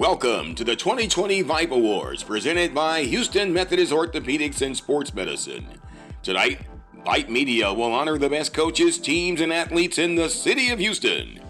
Welcome to the 2020 VYPE Awards presented by Houston Methodist Orthopedics and Sports Medicine. Tonight, VYPE Media will honor the best coaches, teams, and athletes in the city of Houston.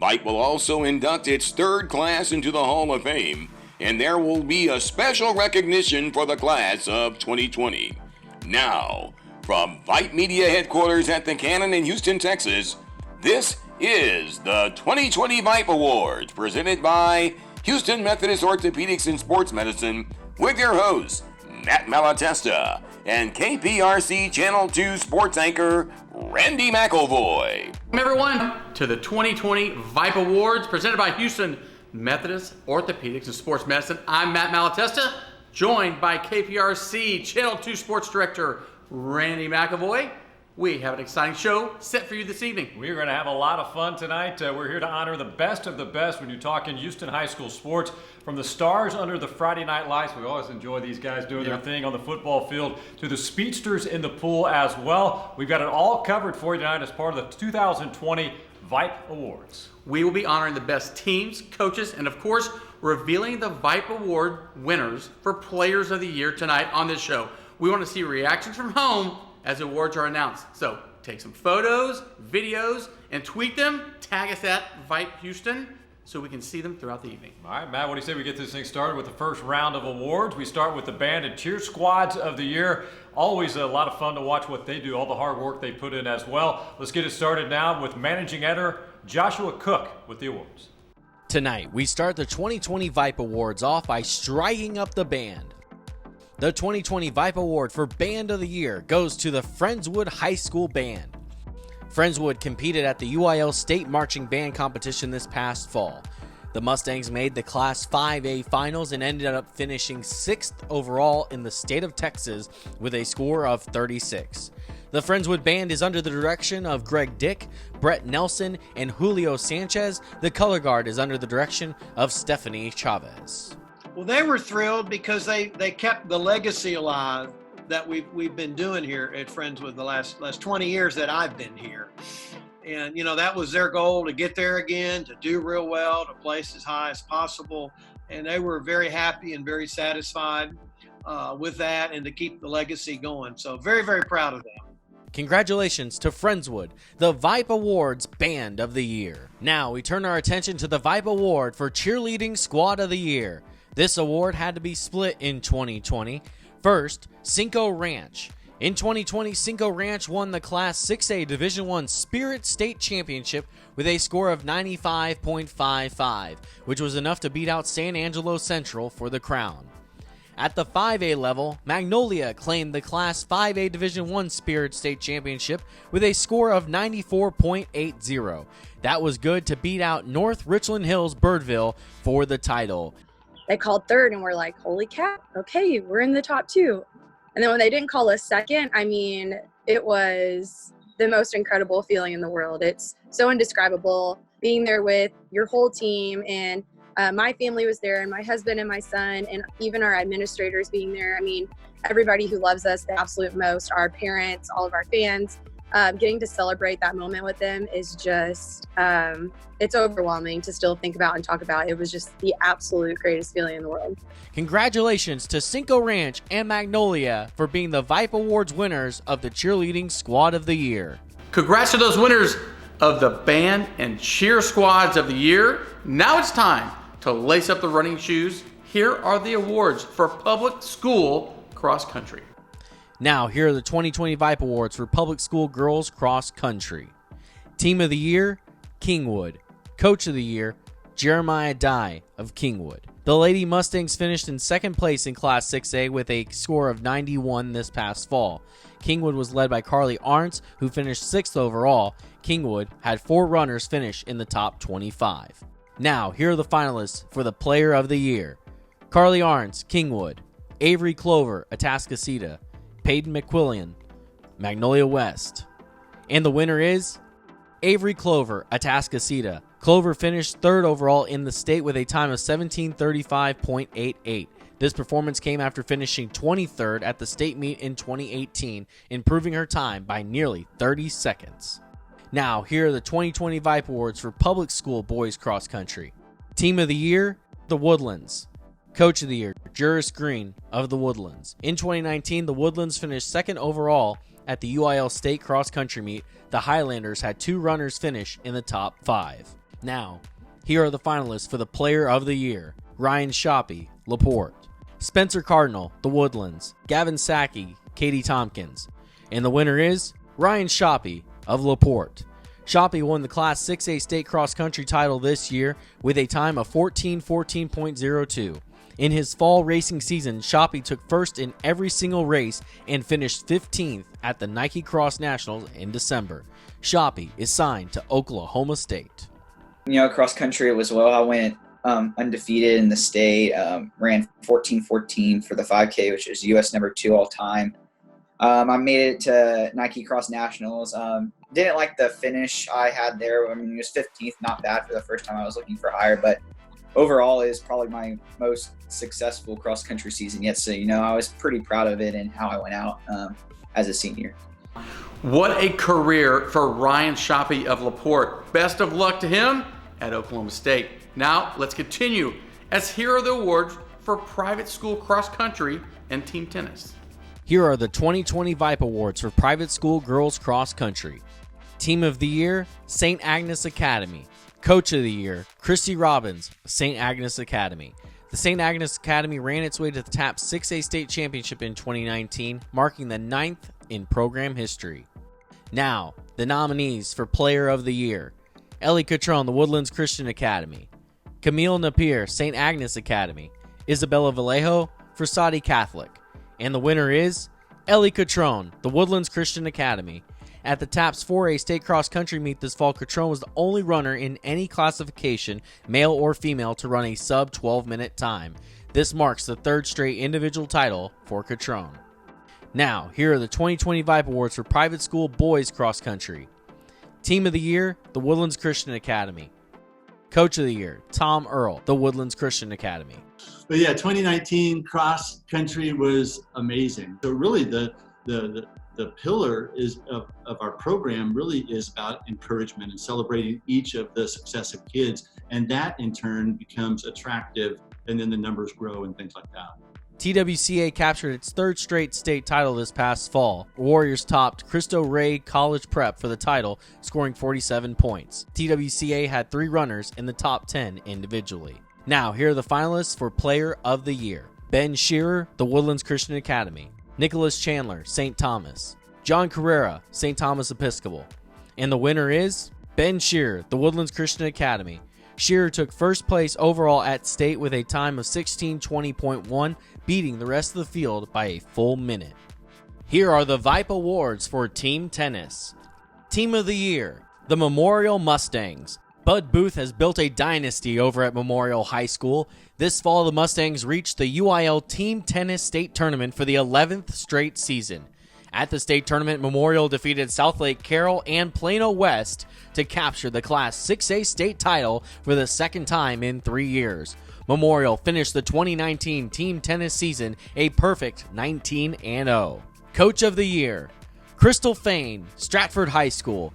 VYPE will also induct its third class into the Hall of Fame, and there will be a special recognition for the class of 2020. Now, from VYPE Media headquarters at the Cannon in Houston, Texas, this is the 2020 VYPE Awards presented by Houston Methodist Orthopedics and Sports Medicine with your hosts, Matt Malatesta and KPRC Channel 2 sports anchor, Randy McIlvoy. Welcome everyone to the 2020 VYPE Awards presented by Houston Methodist Orthopedics and Sports Medicine. I'm Matt Malatesta, joined by KPRC Channel 2 sports director, Randy McIlvoy. We have an exciting show set for you this evening. We're going to have a lot of fun tonight. We're here to honor the best of the best when you're talking Houston high school sports. From the stars under the Friday night lights, we always enjoy these guys doing their thing on the football field, to the speedsters in the pool as well. We've got it all covered for you tonight as part of the 2020 VYPE Awards. We will be honoring the best teams, coaches, and of course, revealing the VYPE Award winners for Players of the Year tonight on this show. We want to see reactions from home as awards are announced. So take some photos, videos, and tweet them. Tag us at VYPE Houston so we can see them throughout the evening. All right, Matt, what do you say we get this thing started with the first round of awards? We start with the band and cheer squads of the year. Always a lot of fun to watch what they do, all the hard work they put in as well. Let's get it started now with managing editor Joshua Cook with the awards. Tonight, we start the 2020 VYPE Awards off by striking up the band. The 2020 VYPE Award for Band of the Year goes to the Friendswood High School Band. Friendswood competed at the UIL State Marching Band Competition this past fall. The Mustangs made the Class 5A finals and ended up finishing 6th overall in the state of Texas with a score of 36. The Friendswood Band is under the direction of Greg Dick, Brett Nelson, and Julio Sanchez. The color guard is under the direction of Stephanie Chavez. Well, they were thrilled because they kept the legacy alive that we've been doing here at Friendswood the last 20 years that I've been here. And, you know, that was their goal, to get there again, to do real well, to place as high as possible. And they were very happy and very satisfied with that, and to keep the legacy going. So very, very proud of them. Congratulations to Friendswood, the VYPE Awards Band of the Year. Now we turn our attention to the VYPE Award for Cheerleading Squad of the Year. This award had to be split in 2020. First, Cinco Ranch. In 2020, Cinco Ranch won the Class 6A Division I Spirit State Championship with a score of 95.55, which was enough to beat out San Angelo Central for the crown. At the 5A level, Magnolia claimed the Class 5A Division I Spirit State Championship with a score of 94.80. That was good to beat out North Richland Hills Birdville for the title. They called third and we're like, holy cow, okay, we're in the top two. And then when they didn't call us second, I mean, it was the most incredible feeling in the world. It's so indescribable being there with your whole team, and my family was there, and my husband and my son, and even our administrators being there. I mean, everybody who loves us the absolute most, our parents, all of our fans. Getting to celebrate that moment with them is just, it's overwhelming to still think about and talk about. It was just the absolute greatest feeling in the world. Congratulations to Cinco Ranch and Magnolia for being the VYPE Awards winners of the Cheerleading Squad of the Year. Congrats to those winners of the Band and Cheer Squads of the Year. Now it's time to lace up the running shoes. Here are the awards for public school cross country. Now, here are the 2020 VYPE Awards for Public School Girls Cross Country. Team of the Year, Kingwood. Coach of the Year, Jeremiah Dye of Kingwood. The Lady Mustangs finished in second place in Class 6A with a score of 91 this past fall. Kingwood was led by Carly Arntz, who finished 6th overall. Kingwood had 4 runners finish in the top 25. Now, here are the finalists for the Player of the Year. Carly Arntz, Kingwood. Avery Clover, Atascocita. Peyton McQuillian, Magnolia West. And the winner is Avery Clover, Atascocita. Clover finished 3rd overall in the state with a time of 17:35.88. This performance came after finishing 23rd at the state meet in 2018, improving her time by nearly 30 seconds. Now, here are the 2020 VYPE Awards for Public School Boys Cross Country. Team of the Year, The Woodlands. Coach of the Year, Juris Green of the Woodlands. In 2019, the Woodlands finished second overall at the UIL State Cross Country Meet. The Highlanders had 2 runners finish in the top 5. Now, here are the finalists for the Player of the Year. Ryan Shoppy, LaPorte. Spencer Cardinal, the Woodlands. Gavin Sackey, Katie Tompkins. And the winner is Ryan Shoppy of LaPorte. Shoppy won the Class 6A State Cross Country title this year with a time of 14:14.02. In his fall racing season, Shoppy took first in every single race and finished 15th at the Nike Cross Nationals in December. Shoppy is signed to Oklahoma State. Cross country it was well. I went undefeated in the state, ran 14:14 for the 5K, which is U.S. number 2 all time. I made it to Nike Cross Nationals. Didn't like the finish I had there. I mean, it was 15th, not bad for the first time I was looking for higher, but overall it is probably my most successful cross-country season yet. So, I was pretty proud of it and how I went out as a senior. What a career for Ryan Shoppy of LaPorte. Best of luck to him at Oklahoma State. Now, let's continue. As here are the awards for private school cross-country and team tennis. Here are the 2020 VYPE Awards for private school girls cross-country. Team of the Year, St. Agnes Academy. Coach of the Year, Christy Robbins, St. Agnes Academy. The St. Agnes Academy ran its way to the TAP 6A State Championship in 2019, marking the 9th in program history. Now, the nominees for Player of the Year. Ellie Catron, the Woodlands Christian Academy. Camille Napier, St. Agnes Academy. Isabella Vallejo, Versati Catholic. And the winner is Ellie Catron, the Woodlands Christian Academy. At the TAPS 4A State Cross Country Meet this fall, Catron was the only runner in any classification, male or female, to run a sub 12-minute time. This marks the 3rd straight individual title for Catron. Now, here are the 2020 VYPE Awards for private school boys cross country. Team of the Year, the Woodlands Christian Academy. Coach of the Year, Tom Earl, the Woodlands Christian Academy. But yeah, 2019 cross country was amazing. So really the pillar of our program really is about encouragement and celebrating each of the successive kids. And that in turn becomes attractive, and then the numbers grow and things like that. TWCA captured its 3rd straight state title this past fall. Warriors topped Cristo Rey College Prep for the title, scoring 47 points. TWCA had 3 runners in the top 10 individually. Now, here are the finalists for Player of the Year. Ben Shearer, the Woodlands Christian Academy. Nicholas Chandler, St. Thomas. John Carrera, St. Thomas Episcopal. And the winner is Ben Shearer, the Woodlands Christian Academy. Shearer took first place overall at state with a time of 16:20.1, beating the rest of the field by a full minute. Here are the VYPE Awards for team tennis. Team of the Year, the Memorial Mustangs. Bud Booth has built a dynasty over at Memorial High School. This fall, the Mustangs reached the UIL Team Tennis State Tournament for the 11th straight season. At the state tournament, Memorial defeated Southlake Carroll and Plano West to capture the Class 6A state title for the 2nd time in 3 years. Memorial finished the 2019 team tennis season a perfect 19-0. Coach of the Year, Crystal Fain, Stratford High School.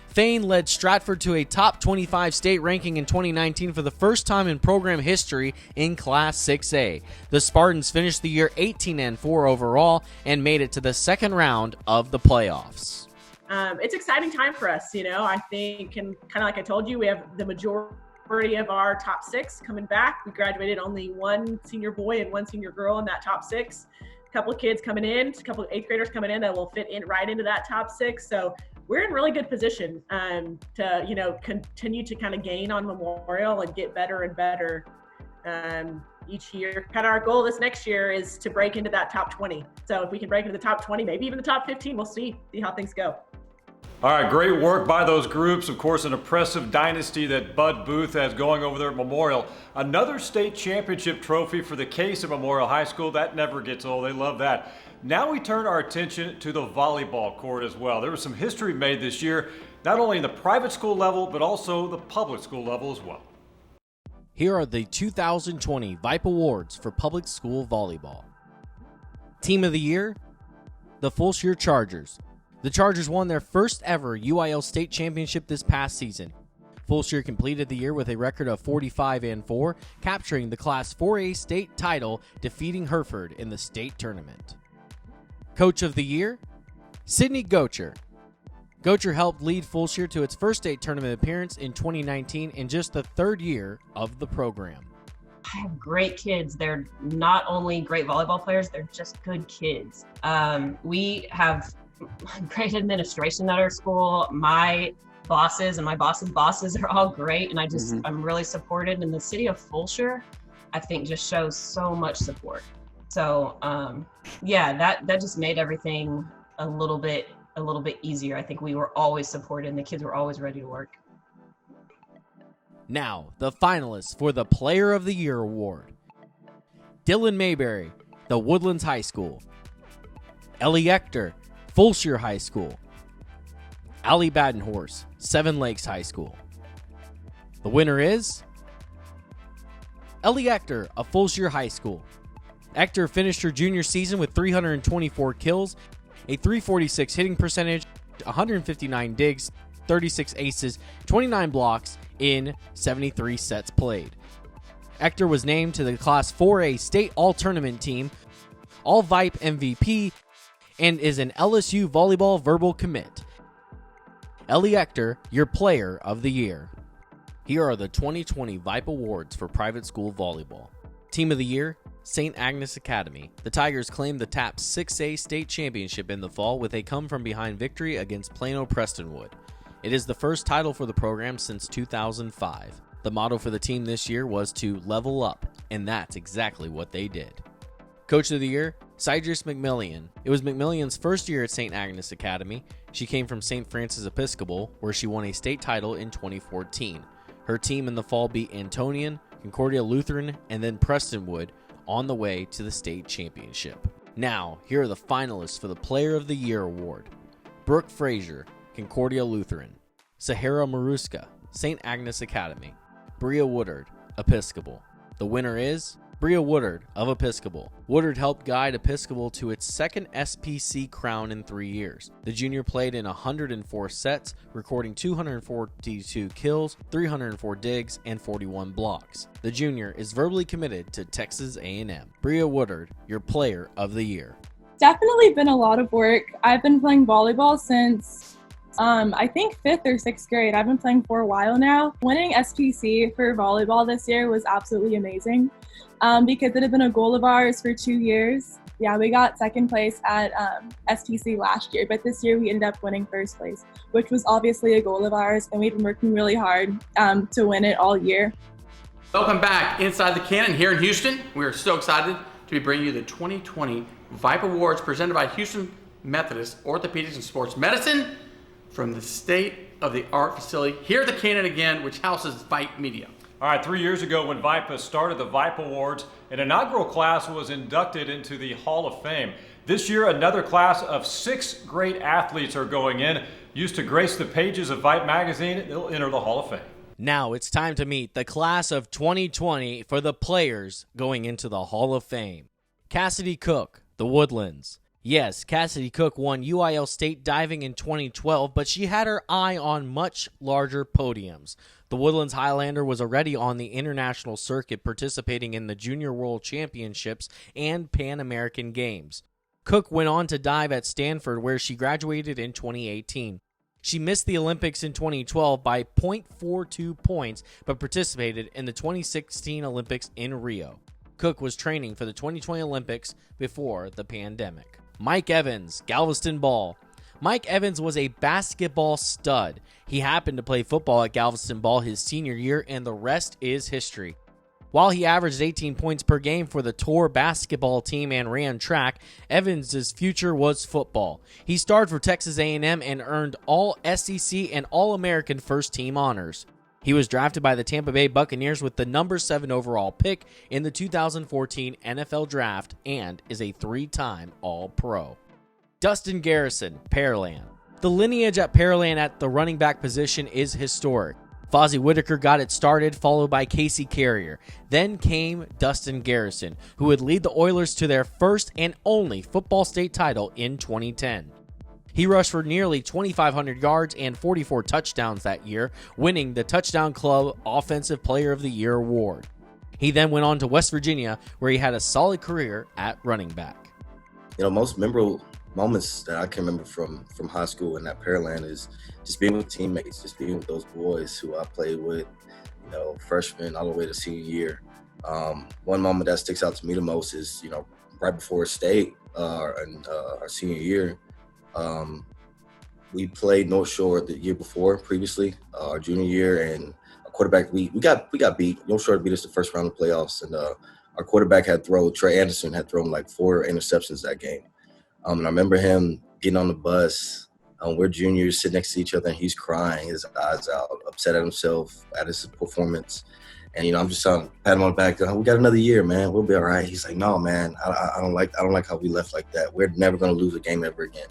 Fain led Stratford to a top 25 state ranking in 2019 for the first time in program history in Class 6A. The Spartans finished the year 18-4 overall and made it to the 2nd round of the playoffs. It's an exciting time for us, I think, and kind of like I told you, we have the majority of our top 6 coming back. We graduated only 1 senior boy and 1 senior girl in that top 6. A couple of kids coming in, a couple of 8th graders coming in that will fit in right into that top 6. So we're in really good position to, continue to kind of gain on Memorial and get better and better each year. Kind of our goal this next year is to break into that top 20. So if we can break into the top 20, maybe even the top 15, we'll see how things go. All right, great work by those groups. Of course, an impressive dynasty that Bud Booth has going over there at Memorial. Another state championship trophy for the Case at Memorial High School. That never gets old. They love that. Now we turn our attention to the volleyball court as well. There was some history made this year, not only in the private school level, but also the public school level as well. Here are the 2020 VYPE Awards for public school volleyball. Team of the Year, the Fulshire Chargers. The Chargers won their first ever UIL state championship this past season. Fulshire completed the year with a record of 45-4, capturing the Class 4A state title, defeating Hereford in the state tournament. Coach of the Year, Sydney Gocher. Gocher helped lead Fulshire to its first state tournament appearance in 2019 in just the third year of the program. I have great kids. They're not only great volleyball players, they're just good kids. We have great administration at our school. My bosses and my boss's bosses are all great, and I'm really supported. And the city of Fulshire, I think, just shows so much support. So that just made everything a little bit easier. I think we were always supported and the kids were always ready to work. Now, the finalists for the Player of the Year award. Dylan Mayberry, The Woodlands High School. Ellie Ector, Fulshire High School. Allie Badenhorst, Seven Lakes High School. The winner is Ellie Ector of Fulshire High School. Ector finished her junior season with 324 kills, a 346 hitting percentage, 159 digs, 36 aces, 29 blocks in 73 sets played. Ector was named to the Class 4A State All-Tournament Team, All-VYPE MVP, and is an LSU volleyball verbal commit. Ellie Ector, your Player of the Year. Here are the 2020 VYPE Awards for private school volleyball. Team of the Year, St. Agnes Academy. The Tigers claimed the TAP 6A state championship in the fall with a come-from-behind victory against Plano Prestonwood. It is the first title for the program since 2005. The motto for the team this year was to level up, and that's exactly what they did. Coach of the Year, Cydris McMillian. It was McMillian's first year at St. Agnes Academy. She came from St. Francis Episcopal, where she won a state title in 2014. Her team in the fall beat Antonian, Concordia Lutheran, and then Prestonwood on the way to the state championship. Now, here are the finalists for the Player of the Year award. Brooke Frazier, Concordia Lutheran. Sahara Maruska, St. Agnes Academy. Bria Woodard, Episcopal. The winner is Bria Woodard of Episcopal. Woodard helped guide Episcopal to its second SPC crown in 3 years. The junior played in 104 sets, recording 242 kills, 304 digs, and 41 blocks. The junior is verbally committed to Texas A&M. Bria Woodard, your Player of the Year. Definitely been a lot of work. I've been playing volleyball since I think 5th or 6th grade. I've been playing for a while now. Winning SPC for volleyball this year was absolutely amazing because it had been a goal of ours for 2 years. Yeah, we got second place at SPC last year, but this year we ended up winning first place, which was obviously a goal of ours, and we've been working really hard to win it all year. Welcome back inside the cannon here in Houston. We are so excited to be bringing you the 2020 VYPE Awards presented by Houston Methodist Orthopedics and Sports Medicine from the state-of-the-art facility here at the Cannon again, which houses VYPE Media. All right, 3 years ago when VYPE started the VYPE Awards, an inaugural class was inducted into the Hall of Fame. This year, another class of 6 great athletes are going in. Used to grace the pages of VYPE magazine, they'll enter the Hall of Fame. Now it's time to meet the class of 2020 for the players going into the Hall of Fame. Cassidy Cook, the Woodlands. Yes, Cassidy Cook won UIL State Diving in 2012, but she had her eye on much larger podiums. The Woodlands Highlander was already on the international circuit, participating in the Junior World Championships and Pan American Games. Cook went on to dive at Stanford, where she graduated in 2018. She missed the Olympics in 2012 by 0.42 points, but participated in the 2016 Olympics in Rio. Cook was training for the 2020 Olympics before the pandemic. Mike Evans, Galveston Ball. Mike Evans was a basketball stud. He happened to play football at Galveston Ball his senior year, and the rest is history. While he averaged 18 points per game for the Tor basketball team and ran track, Evans' future was football. He starred for Texas A&M and earned all SEC and All-American first-team honors. He was drafted by the Tampa Bay Buccaneers with the number 7 overall pick in the 2014 NFL Draft and is a 3-time All-Pro. Dustin Garrison, Pearland. The lineage at Pearland at the running back position is historic. Fozzie Whitaker got it started, followed by Casey Carrier. Then came Dustin Garrison, who would lead the Oilers to their first and only football state title in 2010. He rushed for nearly 2,500 yards and 44 touchdowns that year, winning the Touchdown Club Offensive Player of the Year award. He then went on to West Virginia, where he had a solid career at running back. Most memorable moments that I can remember from high school and at Pearland is just being with teammates, just being with those boys who I played with, freshman all the way to senior year. One moment that sticks out to me the most is, right before state and our senior year, we played North Shore the year before, previously, our junior year, and our quarterback, we got beat. North Shore beat us the first round of the playoffs, and our quarterback Trey Anderson had thrown like 4 interceptions that game. And I remember him getting on the bus. We're juniors sitting next to each other, and he's crying his eyes out, upset at himself, at his performance. And, I'm just trying to pat him on the back. We got another year, man. We'll be all right. He's like, no, man, I don't like how we left like that. We're never going to lose a game ever again.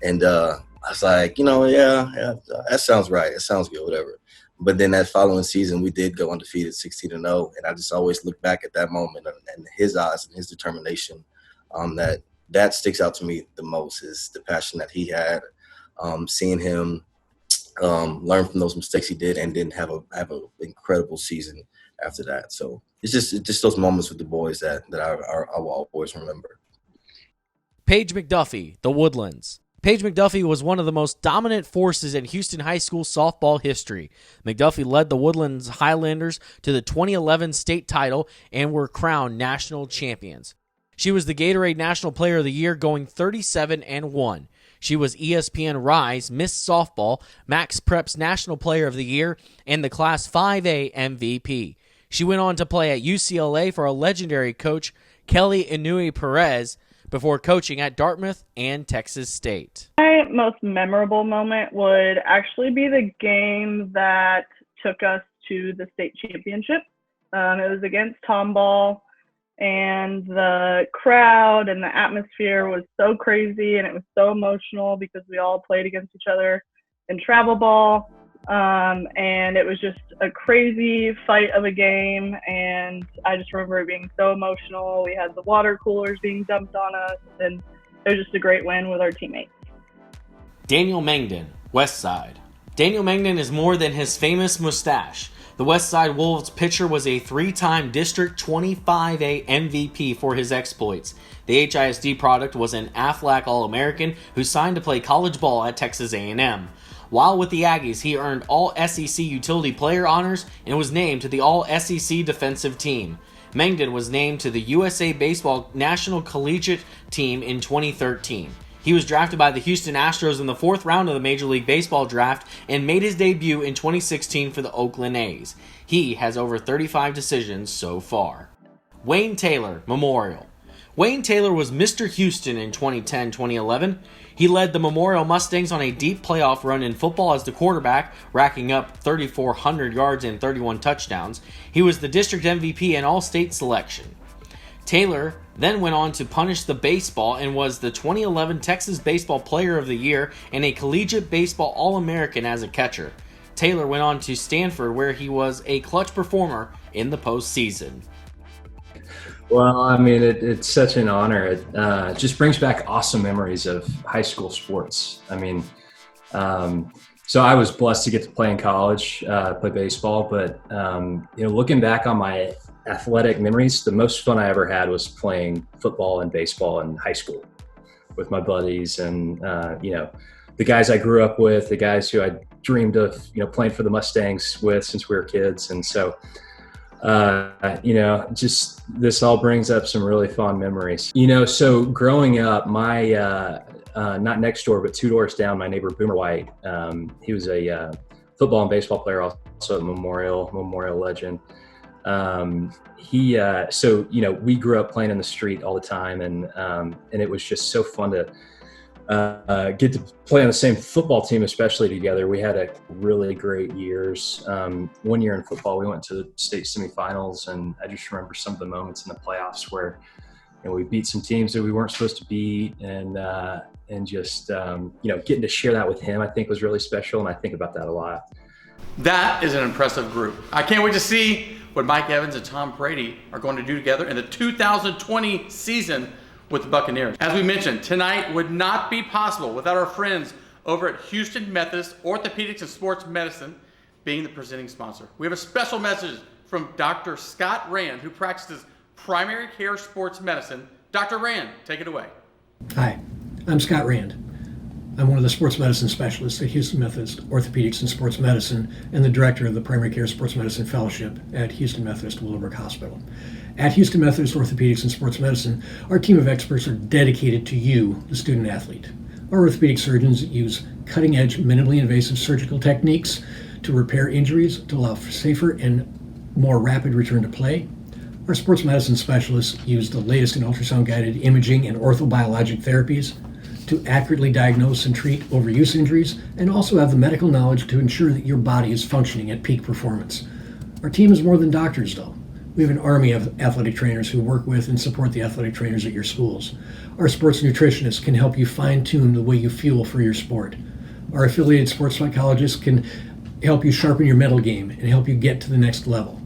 And I was like, yeah, that sounds right. It sounds good, whatever. But then that following season, we did go undefeated 16-0. And I just always look back at that moment and his eyes and his determination that sticks out to me the most is the passion that he had, seeing him learn from those mistakes he did and then have an incredible season after that. So it's just those moments with the boys that I will always remember. Paige McDuffie, the Woodlands. Paige McDuffie was one of the most dominant forces in Houston high school softball history. McDuffie led the Woodlands Highlanders to the 2011 state title and were crowned national champions. She was the Gatorade National Player of the Year, going 37-1. She was ESPN Rise Miss Softball, Max Prep's National Player of the Year, and the Class 5A MVP. She went on to play at UCLA for a legendary coach, Kelly Inouye Perez, before coaching at Dartmouth and Texas State. My most memorable moment would actually be the game that took us to the state championship. It was against Tomball. And the crowd and the atmosphere was so crazy, and it was so emotional because we all played against each other in travel ball. And it was just a crazy fight of a game. And I just remember it being so emotional. We had the water coolers being dumped on us, and it was just a great win with our teammates. Daniel Mangden, West Side. Daniel Mangden is more than his famous mustache. The Westside Wolves pitcher was a 3-time District 25A MVP for his exploits. The HISD product was an Aflac All-American who signed to play college ball at Texas A&M. While with the Aggies, he earned all SEC utility player honors and was named to the All-SEC defensive team. Mangden was named to the USA Baseball National Collegiate Team in 2013. He was drafted by the Houston Astros in the 4th round of the Major League Baseball draft and made his debut in 2016 for the Oakland A's. He has over 35 decisions so far. Wayne Taylor, Memorial. Wayne Taylor was Mr. Houston in 2010-2011. He led the Memorial Mustangs on a deep playoff run in football as the quarterback, racking up 3,400 yards and 31 touchdowns. He was the district MVP and all-state selection. Taylor then went on to punish the baseball and was the 2011 Texas Baseball Player of the Year and a Collegiate Baseball All-American as a catcher. Taylor went on to Stanford, where he was a clutch performer in the postseason. Well, I mean, it's such an honor. It just brings back awesome memories of high school sports. I mean, so I was blessed to get to play in college, play baseball, but, looking back on my athletic memories, the most fun I ever had was playing football and baseball in high school with my buddies and, the guys I grew up with, the guys who I dreamed of, playing for the Mustangs with since we were kids. And so, just this all brings up some really fond memories. So growing up, my, not next door, but 2 doors down, my neighbor Boomer White, he was a football and baseball player, also a Memorial legend. We grew up playing in the street all the time, and it was just so fun to get to play on the same football team, especially together. We had a really great years. One year in football, we went to the state semifinals, and I just remember some of the moments in the playoffs where we beat some teams that we weren't supposed to beat, and just getting to share that with him, I think was really special, and I think about that a lot. That is an impressive group. I can't wait to see what Mike Evans and Tom Brady are going to do together in the 2020 season. with the Buccaneers. As we mentioned, tonight would not be possible without our friends over at Houston Methodist Orthopedics and Sports Medicine being the presenting sponsor. We have a special message from Dr. Scott Rand, who practices primary care sports medicine. Dr. Rand, take it away. Hi, I'm Scott Rand. I'm one of the sports medicine specialists at Houston Methodist Orthopedics and Sports Medicine and the director of the Primary Care Sports Medicine Fellowship at Houston Methodist Willowbrook Hospital. At Houston Methodist Orthopedics and Sports Medicine, our team of experts are dedicated to you, the student athlete. Our orthopedic surgeons use cutting-edge, minimally invasive surgical techniques to repair injuries to allow for safer and more rapid return to play. Our sports medicine specialists use the latest in ultrasound-guided imaging and orthobiologic therapies to accurately diagnose and treat overuse injuries, and also have the medical knowledge to ensure that your body is functioning at peak performance. Our team is more than doctors, though. We have an army of athletic trainers who work with and support the athletic trainers at your schools. Our sports nutritionists can help you fine-tune the way you fuel for your sport. Our affiliated sports psychologists can help you sharpen your mental game and help you get to the next level.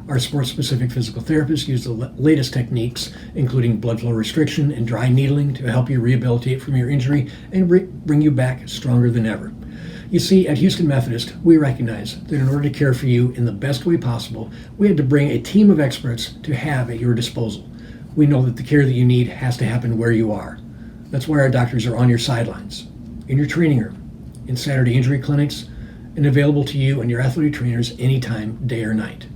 Our sports-specific physical therapists use the latest techniques, including blood flow restriction and dry needling, to help you rehabilitate from your injury and bring you back stronger than ever. You see, at Houston Methodist, we recognize that in order to care for you in the best way possible, we had to bring a team of experts to have at your disposal. We know that the care that you need has to happen where you are. That's why our doctors are on your sidelines, in your training room, in Saturday injury clinics, and available to you and your athletic trainers anytime, day or night.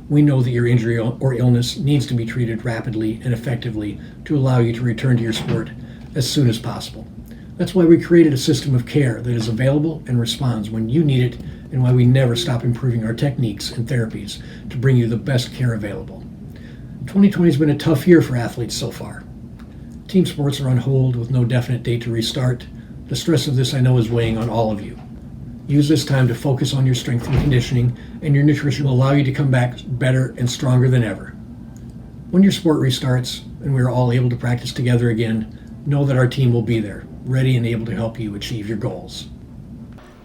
We know that your injury or illness needs to be treated rapidly and effectively to allow you to return to your sport as soon as possible. That's why we created a system of care that is available and responds when you need it, and why we never stop improving our techniques and therapies to bring you the best care available. 2020 has been a tough year for athletes so far. Team sports are on hold with no definite date to restart. The stress of this, I know, is weighing on all of you. Use this time to focus on your strength and conditioning, and your nutrition will allow you to come back better and stronger than ever. When your sport restarts and we are all able to practice together again, know that our team will be there, ready and able to help you achieve your goals.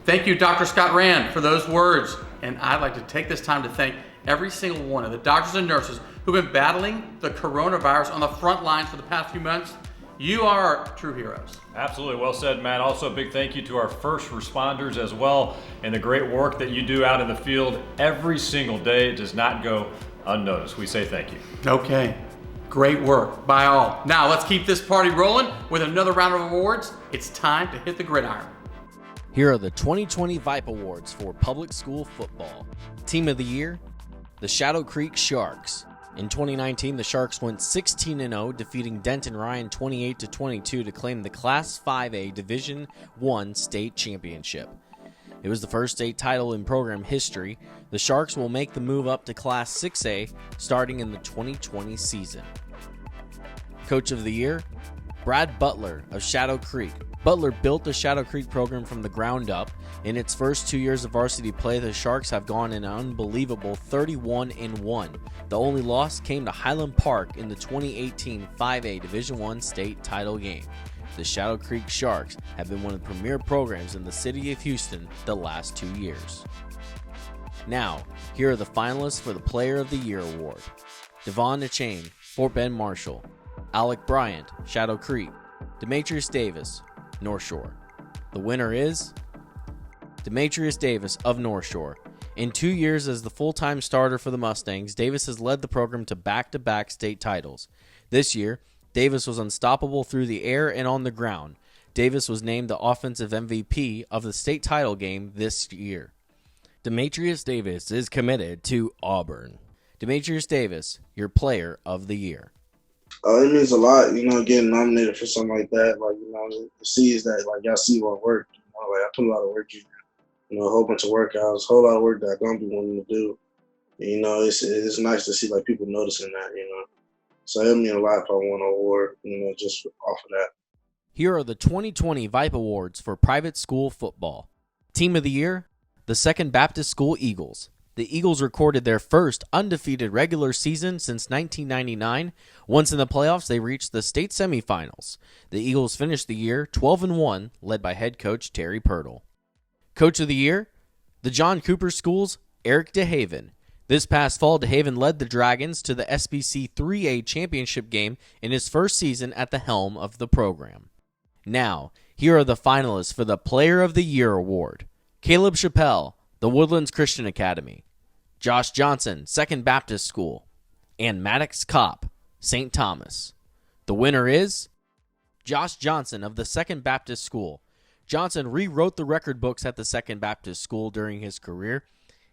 Thank you, Dr. Scott Rand, for those words. And I'd like to take this time to thank every single one of the doctors and nurses who've been battling the coronavirus on the front lines for the past few months. You are true heroes. Absolutely. Well said, Matt. Also, a big thank you to our first responders as well, and the great work that you do out in the field every single day. It does not go unnoticed. We say thank you. Okay. Great work by all. Now let's keep this party rolling with another round of awards. It's time to hit the gridiron. Here are the 2020 VYPE Awards for public school football. Team of the Year, the Shadow Creek Sharks. In 2019, the Sharks went 16-0, defeating Denton Ryan 28-22 to claim the Class 5A Division I state championship. It was the first state title in program history. The Sharks will make the move up to Class 6A starting in the 2020 season. Coach of the Year, Brad Butler of Shadow Creek. Butler built the Shadow Creek program from the ground up. In its first 2 years of varsity play, the Sharks have gone an unbelievable 31-1. The only loss came to Highland Park in the 2018 5A Division I state title game. The Shadow Creek Sharks have been one of the premier programs in the city of Houston the last 2 years. Now, here are the finalists for the Player of the Year award. Devon DeChain, Fort Bend Marshall. Alec Bryant, Shadow Creek. Demetrius Davis, North Shore. The winner is Demetrius Davis of North Shore. In 2 years as the full-time starter for the Mustangs, Davis has led the program to back-to-back state titles. This year, Davis was unstoppable through the air and on the ground. Davis was named the offensive MVP of the state title game this year. Demetrius Davis is committed to Auburn. Demetrius Davis, your Player of the Year. It means a lot, getting nominated for something like that. To see is that, y'all see what worked. I put a lot of work in, a whole bunch of workouts, a whole lot of work that I don't be wanting to do. It's nice to see, people noticing that, So it means a lot if I won an award, just off of that. Here are the 2020 VYPE Awards for private school football. Team of the Year, the Second Baptist School Eagles. The Eagles recorded their first undefeated regular season since 1999. Once in the playoffs, they reached the state semifinals. The Eagles finished the year 12-1, led by head coach Terry Pirtle. Coach of the Year, the John Cooper Schools, Eric DeHaven. This past fall, DeHaven led the Dragons to the SBC 3A championship game in his first season at the helm of the program. Now, here are the finalists for the Player of the Year award. Caleb Chappelle, the Woodlands Christian Academy. Josh Johnson, Second Baptist School. And Maddox Kopp, St. Thomas. The winner is Josh Johnson of the Second Baptist School. Johnson rewrote the record books at the Second Baptist School during his career.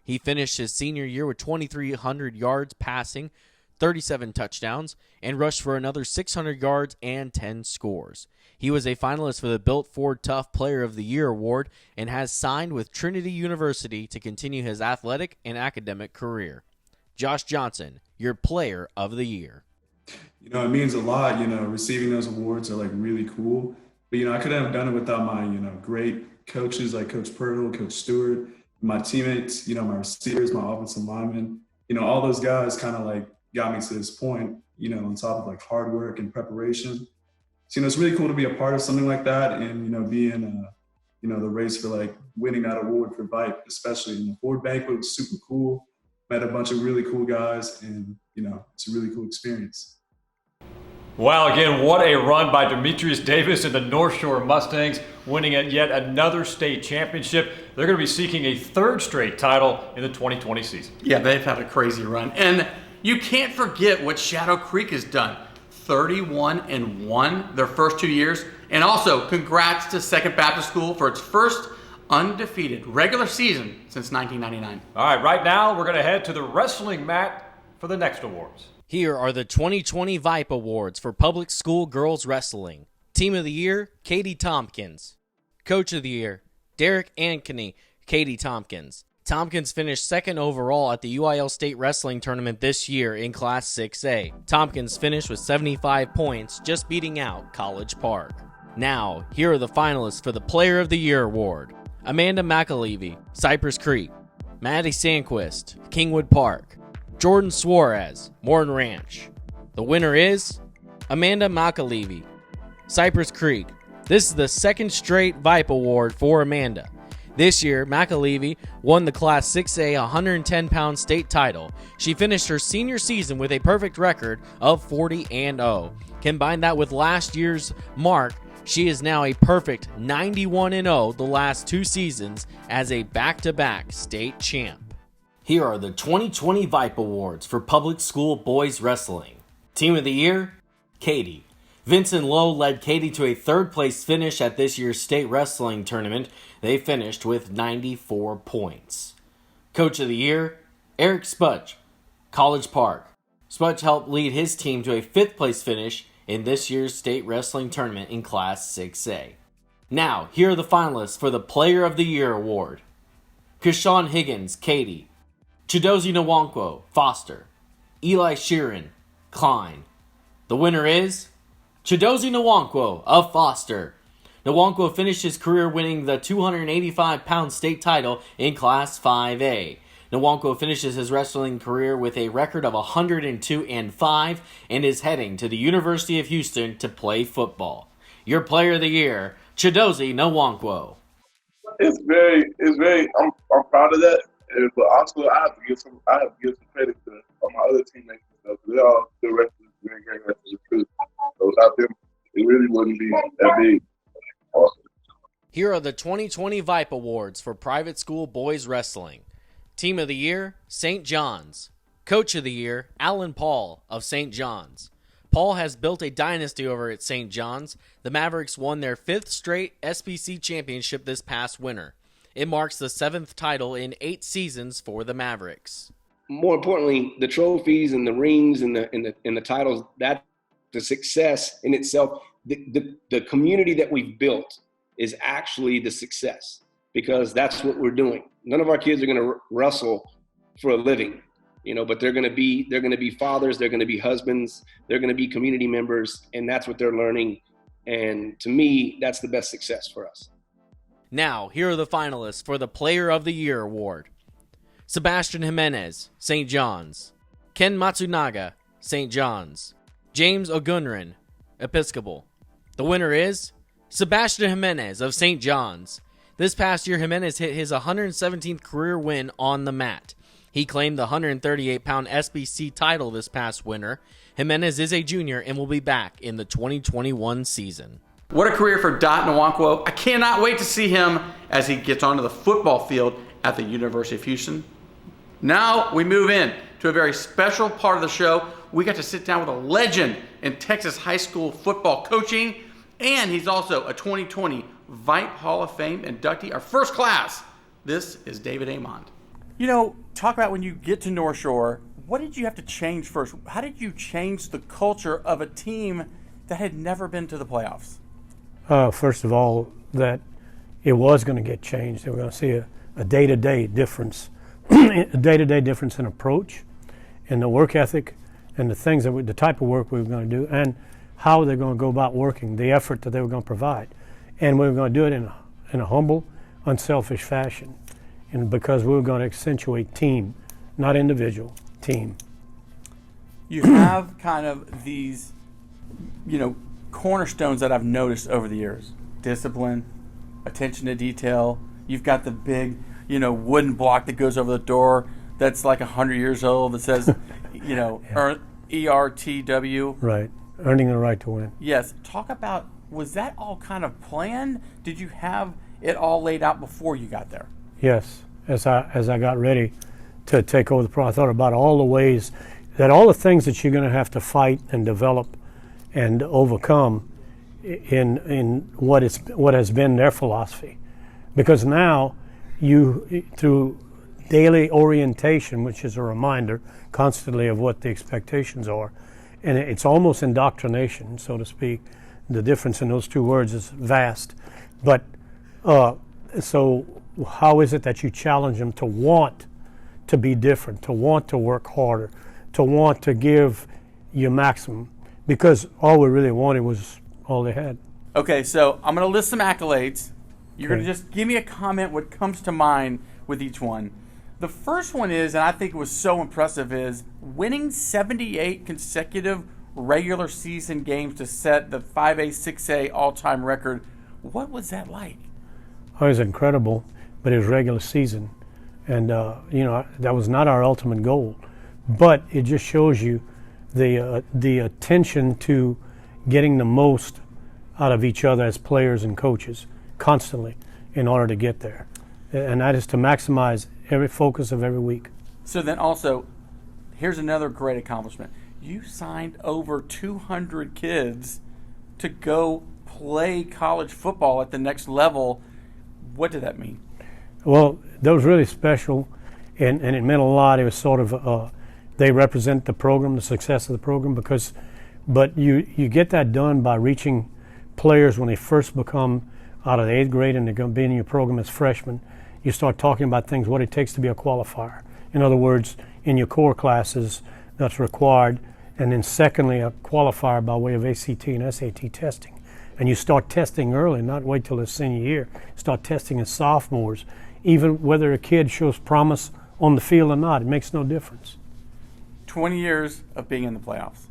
He finished his senior year with 2,300 yards passing, 37 touchdowns, and rushed for another 600 yards and 10 scores. He was a finalist for the Built Ford Tough Player of the Year award and has signed with Trinity University to continue his athletic and academic career. Josh Johnson, your Player of the Year. It means a lot, receiving those awards are like really cool. But, I couldn't have done it without my, great coaches like Coach Purtle, Coach Stewart, my teammates, my receivers, my offensive linemen, all those guys kind of like got me to this point, on top of like hard work and preparation. So, it's really cool to be a part of something like that and, be in, the race for like winning that award for VYPE, especially. The Ford banquet was super cool. Met a bunch of really cool guys and, it's a really cool experience. Wow, again, what a run by Demetrius Davis and the North Shore Mustangs, winning at yet another state championship. They're going to be seeking a third straight title in the 2020 season. Yeah, they've had a crazy run. And you can't forget what Shadow Creek has done. 31-1 their first 2 years. And also, congrats to Second Baptist School for its first undefeated regular season since 1999. All right, right now we're going to head to the wrestling mat for the next awards. Here are the 2020 VYPE Awards for Public School Girls Wrestling. Team of the Year, Katie Tompkins. Coach of the Year, Derek Ankeny, Katie Tompkins. Tompkins finished second overall at the UIL State Wrestling Tournament this year in Class 6A. Tompkins finished with 75 points, just beating out College Park. Now, here are the finalists for the Player of the Year Award. Amanda McAlevey, Cypress Creek. Maddie Sandquist, Kingwood Park. Jordan Suarez, Morton Ranch. The winner is Amanda McAlevey, Cypress Creek. This is the second straight VYPE Award for Amanda. This year, McAlevey won the Class 6A 110-pound state title. She finished her senior season with a perfect record of 40-0. Combine that with last year's mark, she is now a perfect 91-0 the last 2 seasons as a back-to-back state champ. Here are the 2020 VYPE Awards for Public School Boys Wrestling. Team of the Year, Katie. Vincent Lowe led Katie to a third-place finish at this year's state wrestling tournament. They finished with 94 points. Coach of the Year, Eric Spudge, College Park. Spudge helped lead his team to a 5th-place finish in this year's state wrestling tournament in Class 6A. Now, here are the finalists for the Player of the Year award. Krishawn Higgins, Katie. Chidozie Nwankwo, Foster. Eli Sheeran, Klein. The winner is Chidozie Nwankwo of Foster. Nwankwo finished his career winning the 285-pound state title in Class 5A. Nwankwo finishes his wrestling career with a record of 102-5 and is heading to the University of Houston to play football. Your Player of the Year, Chidozie Nwankwo. It's very. I'm proud of that. But also, I have to give some credit to all my other teammates and stuff. They're all good wrestlers, very great wrestlers too. So without them, it really wouldn't be that big. Awesome. Here are the 2020 VYPE Awards for Private School Boys Wrestling. Team of the Year, St. John's. Coach of the Year, Alan Paul of St. John's. Paul has built a dynasty over at St. John's. The Mavericks won their 5th straight SBC championship this past winter. It marks the 7th title in 8 seasons for the Mavericks. More importantly, the trophies and the rings and the titles, that the success in itself, the community that we've built is actually the success, because that's what we're doing. None of our kids are going to wrestle for a living, but they're going to be fathers, they're going to be husbands, they're going to be community members, and that's what they're learning. And to me, that's the best success for us. Now, here are the finalists for the Player of the Year award. Sebastian Jimenez, St. John's. Ken Matsunaga, St. John's. James Ogunrin, Episcopal. The winner is Sebastian Jimenez of St. John's. This past year, Jimenez hit his 117th career win on the mat. He claimed the 138-pound SBC title this past winter. Jimenez is a junior and will be back in the 2021 season. What a career for Dot Nwankwo. I cannot wait to see him as he gets onto the football field at the University of Houston. Now we move in to a very special part of the show. We got to sit down with a legend in Texas high school football coaching, and he's also a 2020 VYPE Hall of Fame inductee, our first class. This is David Amond. You know, talk about when you get to North Shore, what did you have to change first? How did you change the culture of a team that had never been to the playoffs? First of all, that it was going to get changed. They were going to see a day-to-day difference, a day-to-day difference in approach, in the work ethic, and the things that the type of work we were going to do, and how they're going to go about working, the effort that they were going to provide, and we were going to do it in a humble, unselfish fashion, and because we were going to accentuate team, not individual, team. You have kind of these, cornerstones that I've noticed over the years: discipline, attention to detail. You've got the big, wooden block that goes over the door that's like 100 years old that says, ERTW. Right, earning the right to win. Yes. Talk about, was that all kind of planned? Did you have it all laid out before you got there? Yes. As I got ready to take over the pro, I thought about all the ways that all the things that you're going to have to fight and develop and overcome in what has been their philosophy. Because now you, through daily orientation, which is a reminder constantly of what the expectations are, and it's almost indoctrination, so to speak. The difference in those two words is vast. But so how is it that you challenge them to want to be different, to want to work harder, to want to give your maximum? Because all we really wanted was all they had. Okay, so I'm going to list some accolades. You're going to just give me a comment, what comes to mind with each one. The first one is, and I think it was so impressive, is winning 78 consecutive regular season games to set the 5A, 6A all-time record. What was that like? Oh, it was incredible, but it was regular season. And, that was not our ultimate goal. But it just shows you the attention to getting the most out of each other as players and coaches constantly in order to get there. And that is to maximize every focus of every week. So then also, here's another great accomplishment. You signed over 200 kids to go play college football at the next level. What did that mean? Well, that was really special, and it meant a lot. It was sort of, they represent the program, the success of the program, but you get that done by reaching players when they first become out of the 8th grade and they're going to be in your program as freshmen. You start talking about things, what it takes to be a qualifier. In other words, in your core classes, that's required. And then secondly, a qualifier by way of ACT and SAT testing. And you start testing early, not wait till the senior year. Start testing as sophomores. Even whether a kid shows promise on the field or not, it makes no difference. 20 years of being in the playoffs.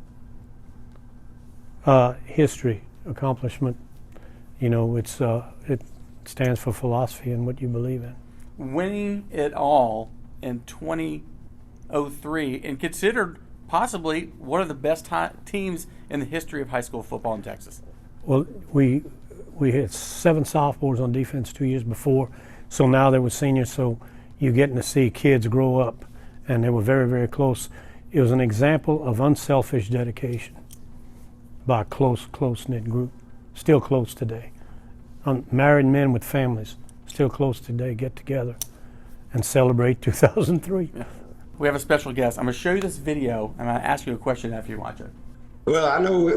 History, accomplishment. It stands for philosophy and what you believe in. Winning it all in 2003 and considered possibly one of the best teams in the history of high school football in Texas. Well, we had 7 sophomores on defense 2 years before, so now they were seniors, so you're getting to see kids grow up, and they were very, very close. It was an example of unselfish dedication by a close-knit group, still close today. Married men with families, still close today, get together and celebrate 2003. Yeah. We have a special guest. I'm going to show you this video, and I'm going to ask you a question after you watch it. Well, I know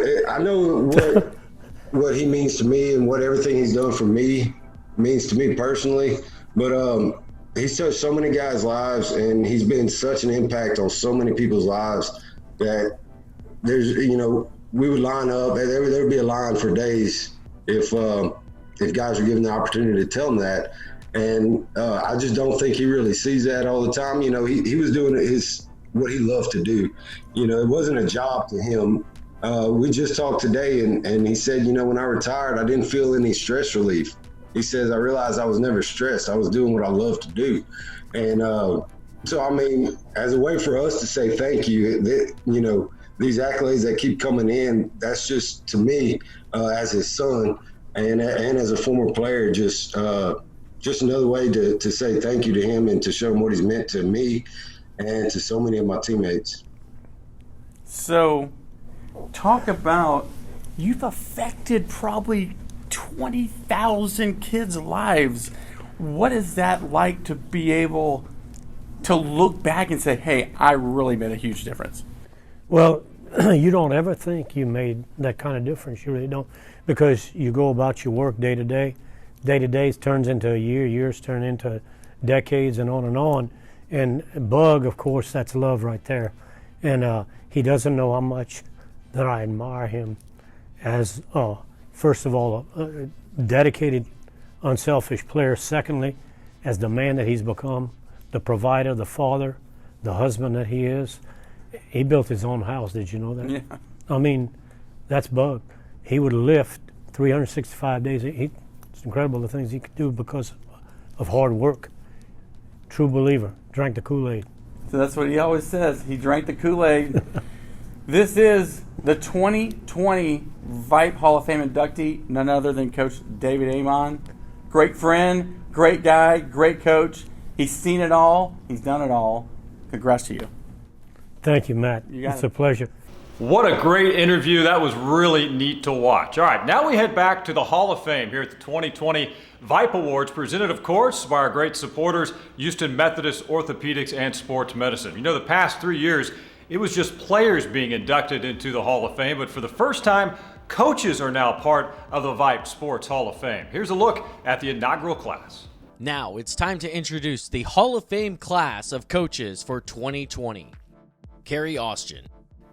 what he means to me and what everything he's done for me means to me personally. But he's touched so many guys' lives, and he's been such an impact on so many people's lives that there's, we would line up. There would be a line for days if guys were given the opportunity to tell him that. And I just don't think he really sees that all the time. He was doing what he loved to do. It wasn't a job to him. We just talked today, and he said, when I retired, I didn't feel any stress relief. He says, I realized I was never stressed. I was doing what I loved to do. And So, I mean, as a way for us to say thank you, these accolades that keep coming in, that's just, to me, as his son and as a former player, just another way to say thank you to him and to show him what he's meant to me and to so many of my teammates. So, talk about, you've affected probably 20,000 kids' lives. What is that like to be able to look back and say, hey, I really made a huge difference? Well, you don't ever think you made that kind of difference. You really don't, because you go about your work day to day. Day to day turns into a year, years turn into decades, and on and on. And Bug, of course, that's love right there. And he doesn't know how much that I admire him as, first of all, a dedicated, unselfish player. Secondly, as the man that he's become, the provider, the father, the husband that he is. He built his own house. Did you know that? Yeah. I mean, that's Bug. He would lift 365 days. It's incredible the things he could do because of hard work. True believer. Drank the Kool-Aid. So that's what he always says. He drank the Kool-Aid. This is the 2020 VYPE Hall of Fame inductee, none other than Coach David Amon. Great friend, great guy, great coach. He's seen it all. He's done it all. Congrats to you. Thank you, Matt. It's a pleasure. What a great interview. That was really neat to watch. All right, now we head back to the Hall of Fame here at the 2020 VYPE Awards, presented, of course, by our great supporters, Houston Methodist Orthopedics and Sports Medicine. You know, the past 3 years, it was just players being inducted into the Hall of Fame, but for the first time, coaches are now part of the VYPE Sports Hall of Fame. Here's a look at the inaugural class. Now it's time to introduce the Hall of Fame class of coaches for 2020. Carrie Austin,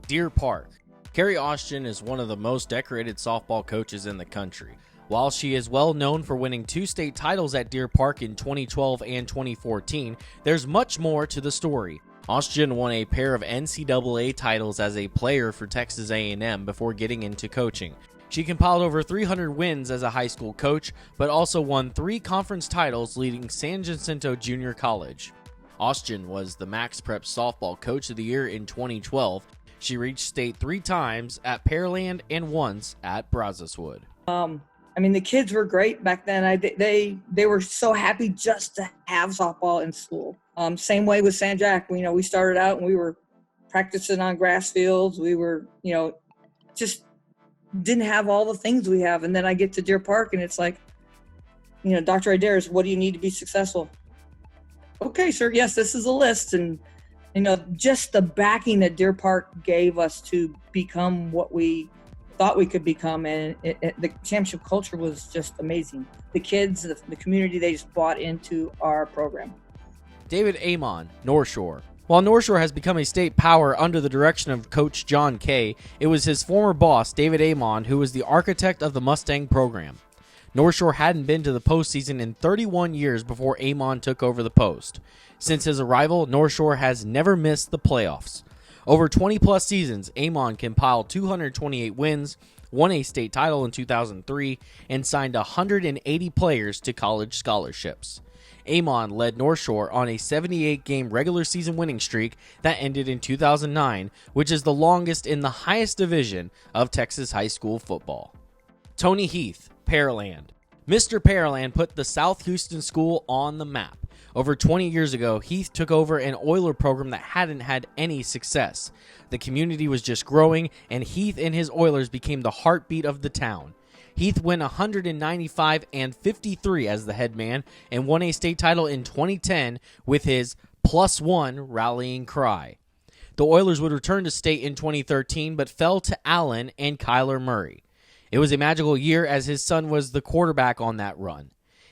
Deer Park. Carrie Austin is one of the most decorated softball coaches in the country. While she is well known for winning 2 state titles at Deer Park in 2012 and 2014, there's much more to the story. Austin won a pair of NCAA titles as a player for Texas A&M before getting into coaching. She compiled over 300 wins as a high school coach, but also won 3 conference titles leading San Jacinto Junior College. Austin was the Max Prep Softball Coach of the Year in 2012. She reached state 3 times at Pearland and once at Brazoswood. I mean, the kids were great back then. They were so happy just to have softball in school. Same way with San Jac. We started out and we were practicing on grass fields. We were, just didn't have all the things we have. And then I get to Deer Park and it's like, Dr. Adair's, what do you need to be successful? Okay, sir. Yes, this is a list. And, just the backing that Deer Park gave us to become what we thought we could become. And the championship culture was just amazing. The kids, the community, they just bought into our program. David Amon, North Shore. While North Shore has become a state power under the direction of Coach John Kay, it was his former boss, David Amon, who was the architect of the Mustang program. North Shore hadn't been to the postseason in 31 years before Amon took over the post. Since his arrival, North Shore has never missed the playoffs. Over 20-plus seasons, Amon compiled 228 wins, won a state title in 2003, and signed 180 players to college scholarships. Amon led North Shore on a 78-game regular season winning streak that ended in 2009, which is the longest in the highest division of Texas high school football. Tony Heath, Pearland. Mr. Pearland put the South Houston school on the map. Over 20 years ago, Heath took over an Oiler program that hadn't had any success. The community was just growing, and Heath and his Oilers became the heartbeat of the town. Heath went 195 and 53 as the head man and won a state title in 2010 with his +1 rallying cry. The Oilers would return to state in 2013 but fell to Allen and Kyler Murray. It was a magical year as his son was the quarterback on that run.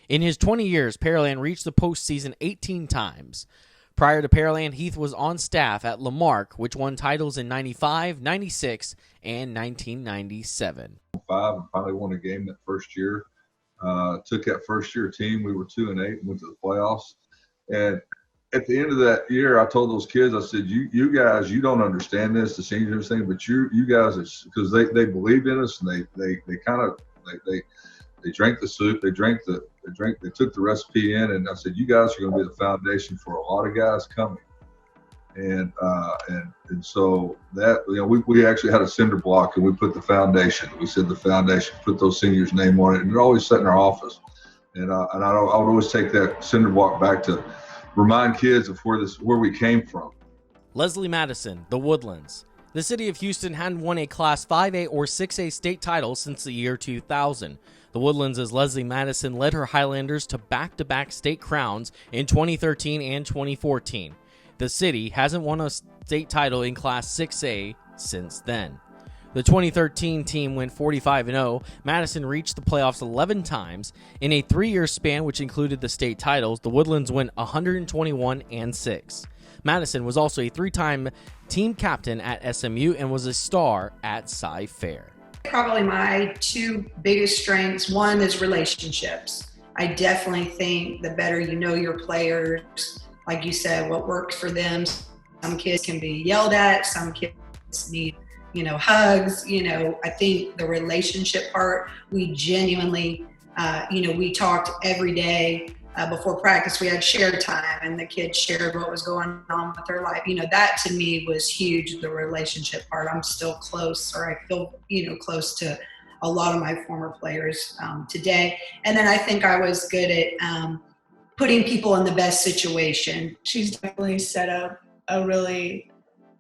In his 20 years, Pearland reached the postseason 18 times. Prior to Pearland, Heath was on staff at Lamarck, which won titles in 95, 96, and 1997. And finally won a game that first year. Took that first year team. We were 2-8 and went to the playoffs. And at the end of that year, I told those kids, I said, "You guys, you don't understand this, the seniors thing, but you guys, because they believed in us and they drank the soup, they took the recipe in, and I said, you guys are going to be the foundation for a lot of guys coming." And so that, we actually had a cinder block, and we put the foundation. We said the foundation, put those seniors' name on it, and they're always sitting in our office. And I would always take that cinder block back to remind kids of where we came from. Leslie Madison, the Woodlands. The city of Houston hadn't won a Class 5A or 6A state title since the year 2000. The Woodlands, as Leslie Madison led her Highlanders to back-to-back state crowns in 2013 and 2014. The city hasn't won a state title in Class 6A since then. The 2013 team went 45-0. Madison reached the playoffs 11 times. In a 3-year span, which included the state titles, the Woodlands went 121-6. Madison was also a 3-time team captain at SMU and was a star at Sci-Fair. Probably my two biggest strengths, one is relationships. I definitely think the better you know your players, like you said, what works for them. Some kids can be yelled at, some kids need, hugs. I think the relationship part, we genuinely, we talked every day. Before practice, we had shared time, and the kids shared what was going on with their life. That to me was huge, the relationship part. I'm still close, or I feel, close to a lot of my former players today. And then I think I was good at putting people in the best situation. She's definitely set up a really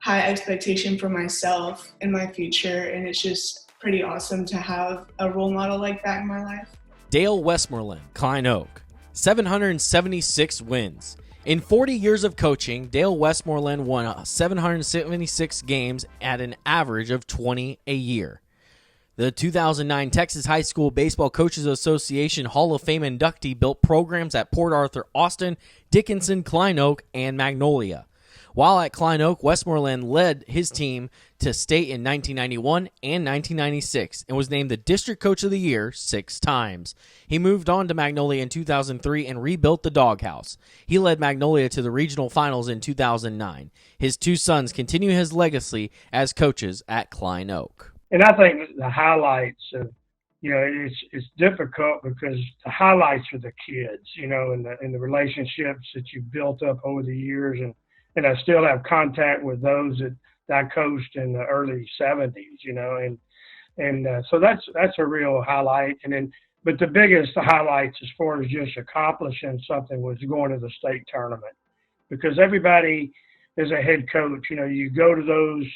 high expectation for myself and my future, and it's just pretty awesome to have a role model like that in my life. Dale Westmoreland, Klein Oak. 776 wins. In 40 years of coaching, Dale Westmoreland won 776 games at an average of 20 a year. The 2009 Texas High School Baseball Coaches Association Hall of Fame inductee built programs at Port Arthur, Austin, Dickinson, Klein Oak, and Magnolia. While at Klein Oak, Westmoreland led his team to state in 1991 and 1996 and was named the District Coach of the Year 6 times. He moved on to Magnolia in 2003 and rebuilt the doghouse. He led Magnolia to the regional finals in 2009. His 2 sons continue his legacy as coaches at Klein Oak. And I think the highlights of, it's difficult because the highlights are the kids, and the relationships that you've built up over the years. And I still have contact with those that I coached in the early 70s, so that's a real highlight. But the biggest highlights as far as just accomplishing something was going to the state tournament, because everybody is a head coach. You go to those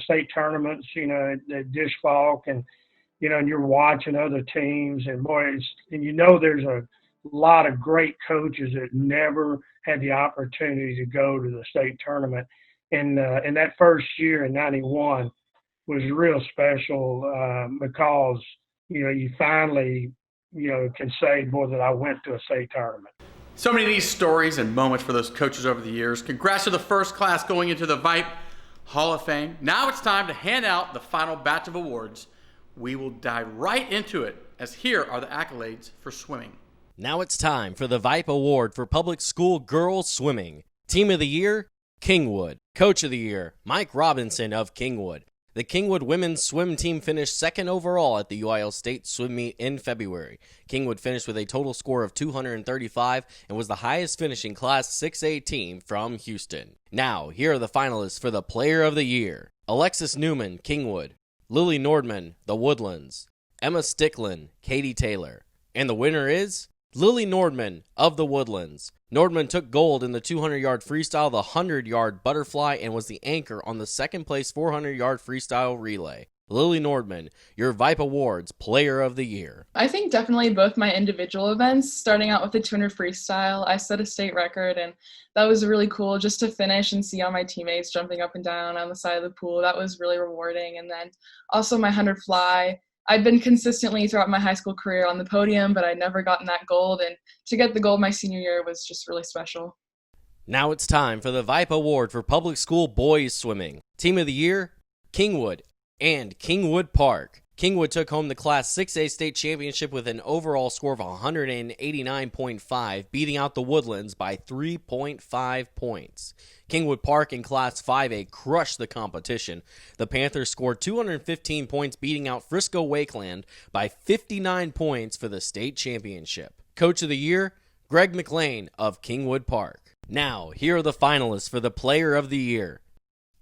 state tournaments, at Dish Falk, and you're watching other teams, and boy, there's a lot of great coaches that never had the opportunity to go to the state tournament. And that first year in 91 was real special because, you finally, can say, boy, that I went to a state tournament. So many neat stories and moments for those coaches over the years. Congrats to the first class going into the VYPE Hall of Fame. Now it's time to hand out the final batch of awards. We will dive right into it, as here are the accolades for swimming. Now it's time for the VYPE Award for Public School Girls Swimming. Team of the Year, Kingwood. Coach of the Year, Mike Robinson of Kingwood. The Kingwood women's swim team finished second overall at the UIL State Swim Meet in February. Kingwood finished with a total score of 235 and was the highest finishing Class 6A team from Houston. Now, here are the finalists for the Player of the Year. Alexis Newman, Kingwood. Lily Nordman, The Woodlands. Emma Sticklin, Katie Taylor. And the winner is Lily Nordman of The Woodlands. Nordman took gold in the 200-yard freestyle, the 100-yard butterfly, and was the anchor on the second-place 400-yard freestyle relay. Lily Nordman, your VYPE Awards Player of the Year. I think definitely both my individual events. Starting out with the 200 freestyle, I set a state record, and that was really cool just to finish and see all my teammates jumping up and down on the side of the pool. That was really rewarding. And then also my 100 fly. I'd been consistently throughout my high school career on the podium, but I'd never gotten that gold, and to get the gold my senior year was just really special. Now it's time for the VYPE Award for Public School Boys Swimming. Team of the Year, Kingwood and Kingwood Park. Kingwood took home the Class 6A state championship with an overall score of 189.5, beating out the Woodlands by 3.5 points. Kingwood Park in Class 5A crushed the competition. The Panthers scored 215 points, beating out Frisco Wakeland by 59 points for the state championship. Coach of the Year, Greg McLean of Kingwood Park. Now, here are the finalists for the Player of the Year.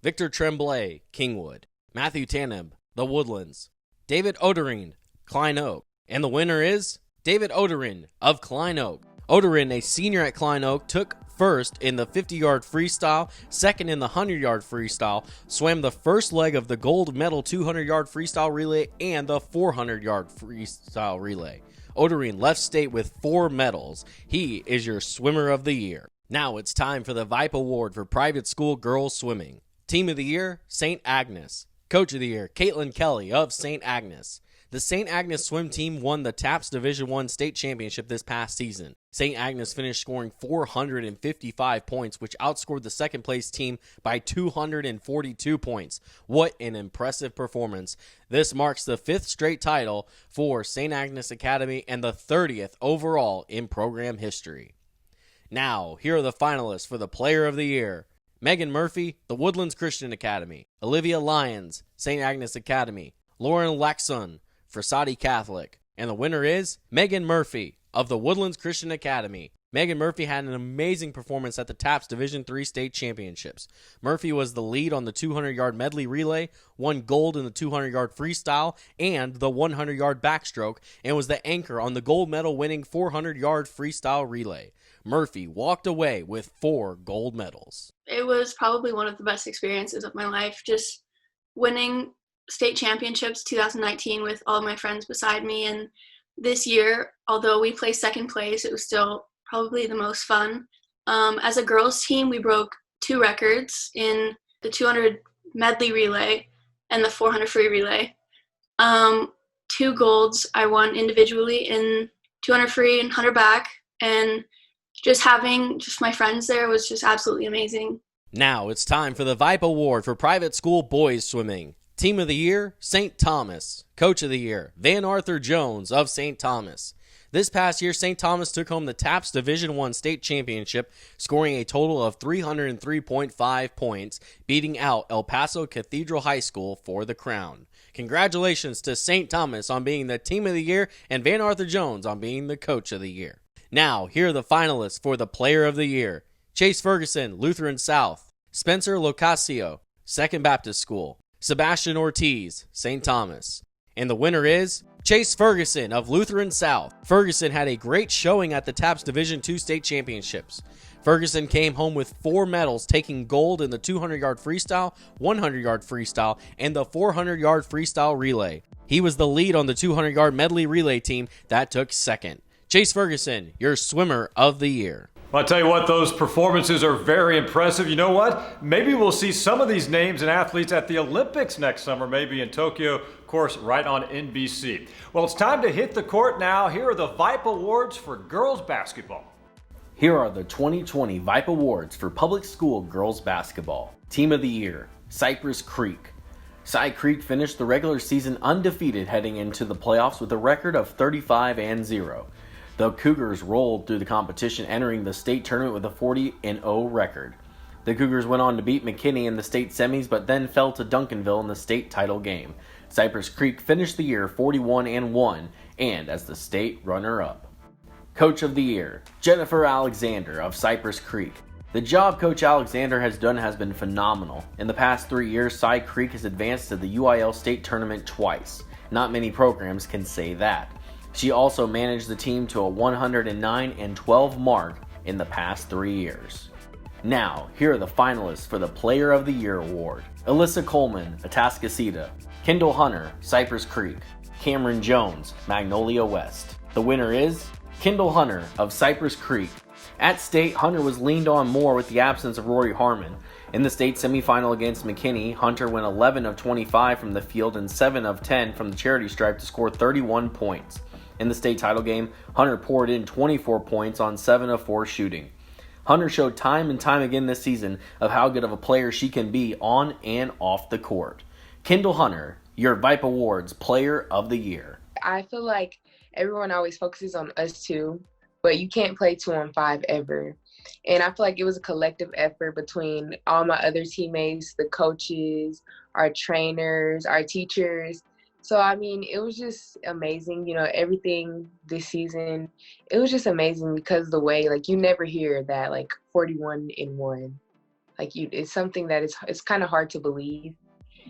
Victor Tremblay, Kingwood. Matthew Taneb, The Woodlands. David Oderine, Klein Oak. And the winner is David Oderine of Klein Oak. Oderine, a senior at Klein Oak, took first in the 50-yard freestyle, second in the 100-yard freestyle, swam the first leg of the gold medal 200-yard freestyle relay and the 400-yard freestyle relay. Oderine left state with 4 medals. He is your Swimmer of the Year. Now it's time for the VYPE Award for private school girls swimming. Team of the Year, St. Agnes. Coach of the Year, Caitlin Kelly of St. Agnes. The St. Agnes swim team won the TAPS Division I state championship this past season. St. Agnes finished scoring 455 points, which outscored the second place team by 242 points. What an impressive performance. This marks the 5th straight title for St. Agnes Academy and the 30th overall in program history. Now, here are the finalists for the Player of the Year. Megan Murphy, The Woodlands Christian Academy. Olivia Lyons, St. Agnes Academy. Lauren Laxon, Frassati Catholic. And the winner is Megan Murphy of the Woodlands Christian Academy. Megan Murphy had an amazing performance at the TAPS Division III state championships. Murphy was the lead on the 200-yard medley relay, won gold in the 200-yard freestyle and the 100-yard backstroke, and was the anchor on the gold medal winning 400-yard freestyle relay. Murphy walked away with 4 gold medals. It was probably one of the best experiences of my life, just winning state championships 2019 with all of my friends beside me. And this year, although we placed second place, it was still probably the most fun. As a girls team, we broke 2 records in the 200 medley relay and the 400 free relay. 2 golds I won individually in 200 free and 100 back, and just having just my friends there was just absolutely amazing. Now it's time for the VYPE Award for private school boys swimming. Team of the Year, St. Thomas. Coach of the Year, Van Arthur Jones of St. Thomas. This past year, St. Thomas took home the TAPS Division I state championship, scoring a total of 303.5 points, beating out El Paso Cathedral High School for the crown. Congratulations to St. Thomas on being the Team of the Year and Van Arthur Jones on being the Coach of the Year. Now, here are the finalists for the Player of the Year. Chase Ferguson, Lutheran South. Spencer Locasio, Second Baptist School. Sebastian Ortiz, St. Thomas. And the winner is Chase Ferguson of Lutheran South. Ferguson had a great showing at the TAPS Division II state championships. Ferguson came home with 4 medals, taking gold in the 200-yard freestyle, 100-yard freestyle, and the 400-yard freestyle relay. He was the lead on the 200-yard medley relay team that took second. Chase Ferguson, your Swimmer of the Year. Well, I'll tell you what, those performances are very impressive. You know what? Maybe we'll see some of these names and athletes at the Olympics next summer, maybe in Tokyo, of course, right on NBC. Well, it's time to hit the court now. Here are the VYPE Awards for girls basketball. Here are the 2020 VYPE Awards for public school girls basketball. Team of the Year, Cypress Creek. Cy Creek finished the regular season undefeated heading into the playoffs with a record of 35-0. The Cougars rolled through the competition, entering the state tournament with a 40-0 record. The Cougars went on to beat McKinney in the state semis, but then fell to Duncanville in the state title game. Cypress Creek finished the year 41-1 and as the state runner-up. Coach of the Year, Jennifer Alexander of Cypress Creek. The job Coach Alexander has done has been phenomenal. In the past 3 years, Cy Creek has advanced to the UIL state tournament twice. Not many programs can say that. She also managed the team to a 109-12 mark in the past 3 years. Now, here are the finalists for the Player of the Year award. Alyssa Coleman, Atascocita. Kendall Hunter, Cypress Creek. Cameron Jones, Magnolia West. The winner is Kendall Hunter of Cypress Creek. At state, Hunter was leaned on more with the absence of Rory Harmon. In the state semifinal against McKinney, Hunter went 11 of 25 from the field and 7 of 10 from the charity stripe to score 31 points. In the state title game, Hunter poured in 24 points on 7 of 4 shooting. Hunter showed time and time again this season of how good of a player she can be on and off the court. Kendall Hunter, your VYPE Awards Player of the Year. I feel like everyone always focuses on us two, but you can't play 2-on-5 ever. And I feel like it was a collective effort between all my other teammates, the coaches, our trainers, our teachers, So, I mean, it was just amazing. You know, everything this season, it was just amazing because of the way, like, you never hear that, like, 41-1. Like, it's something that it's kind of hard to believe.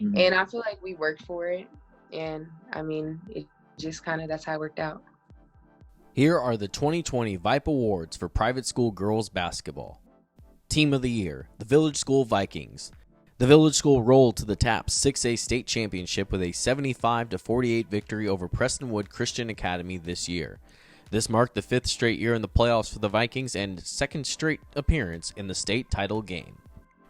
Mm-hmm. And I feel like we worked for it. And, I mean, it just kind of, that's how it worked out. Here are the 2020 VYPE Awards for private school girls basketball. Team of the Year, the Village School Vikings. The Village School rolled to the TAPS 6A state championship with a 75-48 victory over Prestonwood Christian Academy this year. This marked the 5th straight year in the playoffs for the Vikings and 2nd straight appearance in the state title game.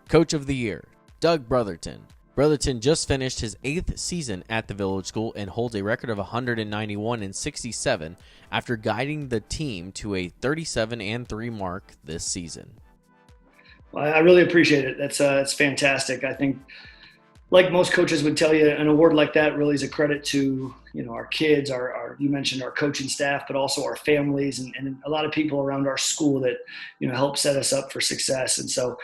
Coach of the Year, Doug Brotherton. Brotherton just finished his 8th season at the Village School and holds a record of 191-67 after guiding the team to a 37-3 mark this season. Well, I really appreciate it. It's fantastic. I think, like most coaches would tell you, an award like that really is a credit to, you know, our kids, our you mentioned our coaching staff, but also our families and a lot of people around our school that, you know, help set us up for success. And so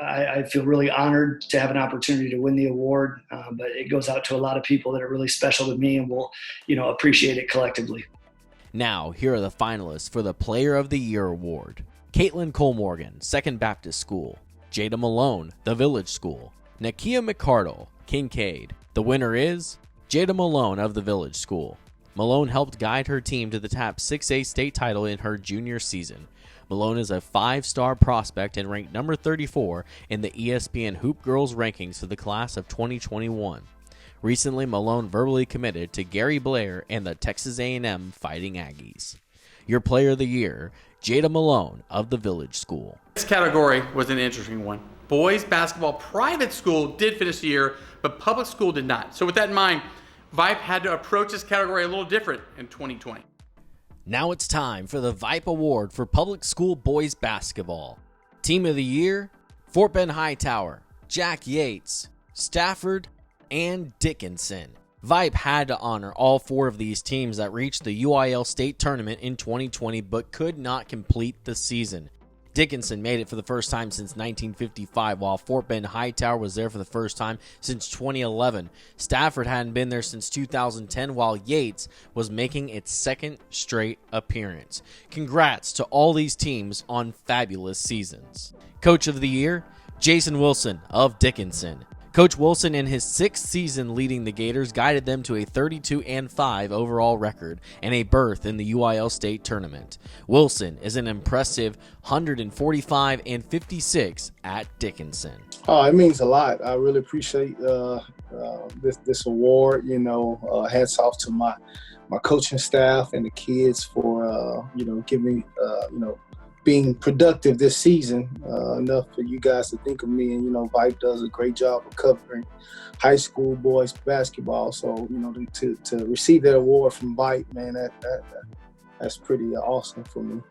I feel really honored to have an opportunity to win the award, but it goes out to a lot of people that are really special to me and will, you know, appreciate it collectively. Now, here are the finalists for the Player of the Year award. Caitlin Colmorgan, Second Baptist School. Jada Malone, The Village School. Nakia McCardle, Kincaid. The winner is Jada Malone of The Village School. Malone helped guide her team to the TAPS 6A state title in her junior season. Malone is a 5-star prospect and ranked number 34 in the ESPN Hoop Girls rankings for the class of 2021. Recently, Malone verbally committed to Gary Blair and the Texas A&M Fighting Aggies. Your Player of the Year, Jada Malone of The Village School. This category was an interesting one. Boys basketball private school did finish the year, but public school did not. So with that in mind, VYPE had to approach this category a little different in 2020. Now it's time for the VYPE Award for public school boys basketball. Team of the Year, Fort Bend Hightower, Jack Yates, Stafford, and Dickinson. VYPE had to honor all 4 of these teams that reached the UIL state tournament in 2020 but could not complete the season. Dickinson made it for the first time since 1955, while Fort Bend Hightower was there for the first time since 2011. Stafford hadn't been there since 2010, while Yates was making its 2nd straight appearance. Congrats to all these teams on fabulous seasons. Coach of the Year, Jason Wilson of Dickinson. Coach Wilson, in his 6th season leading the Gators, guided them to a 32-5 overall record and a berth in the UIL state tournament. Wilson is an impressive 145-56 at Dickinson. Oh, it means a lot. I really appreciate this award. You know, hats off to my coaching staff and the kids for you know, giving me you know, being productive this season, enough for you guys to think of me. And, you know, VYPE does a great job of covering high school boys basketball. So, you know, to receive that award from VYPE, man, that's pretty awesome for me.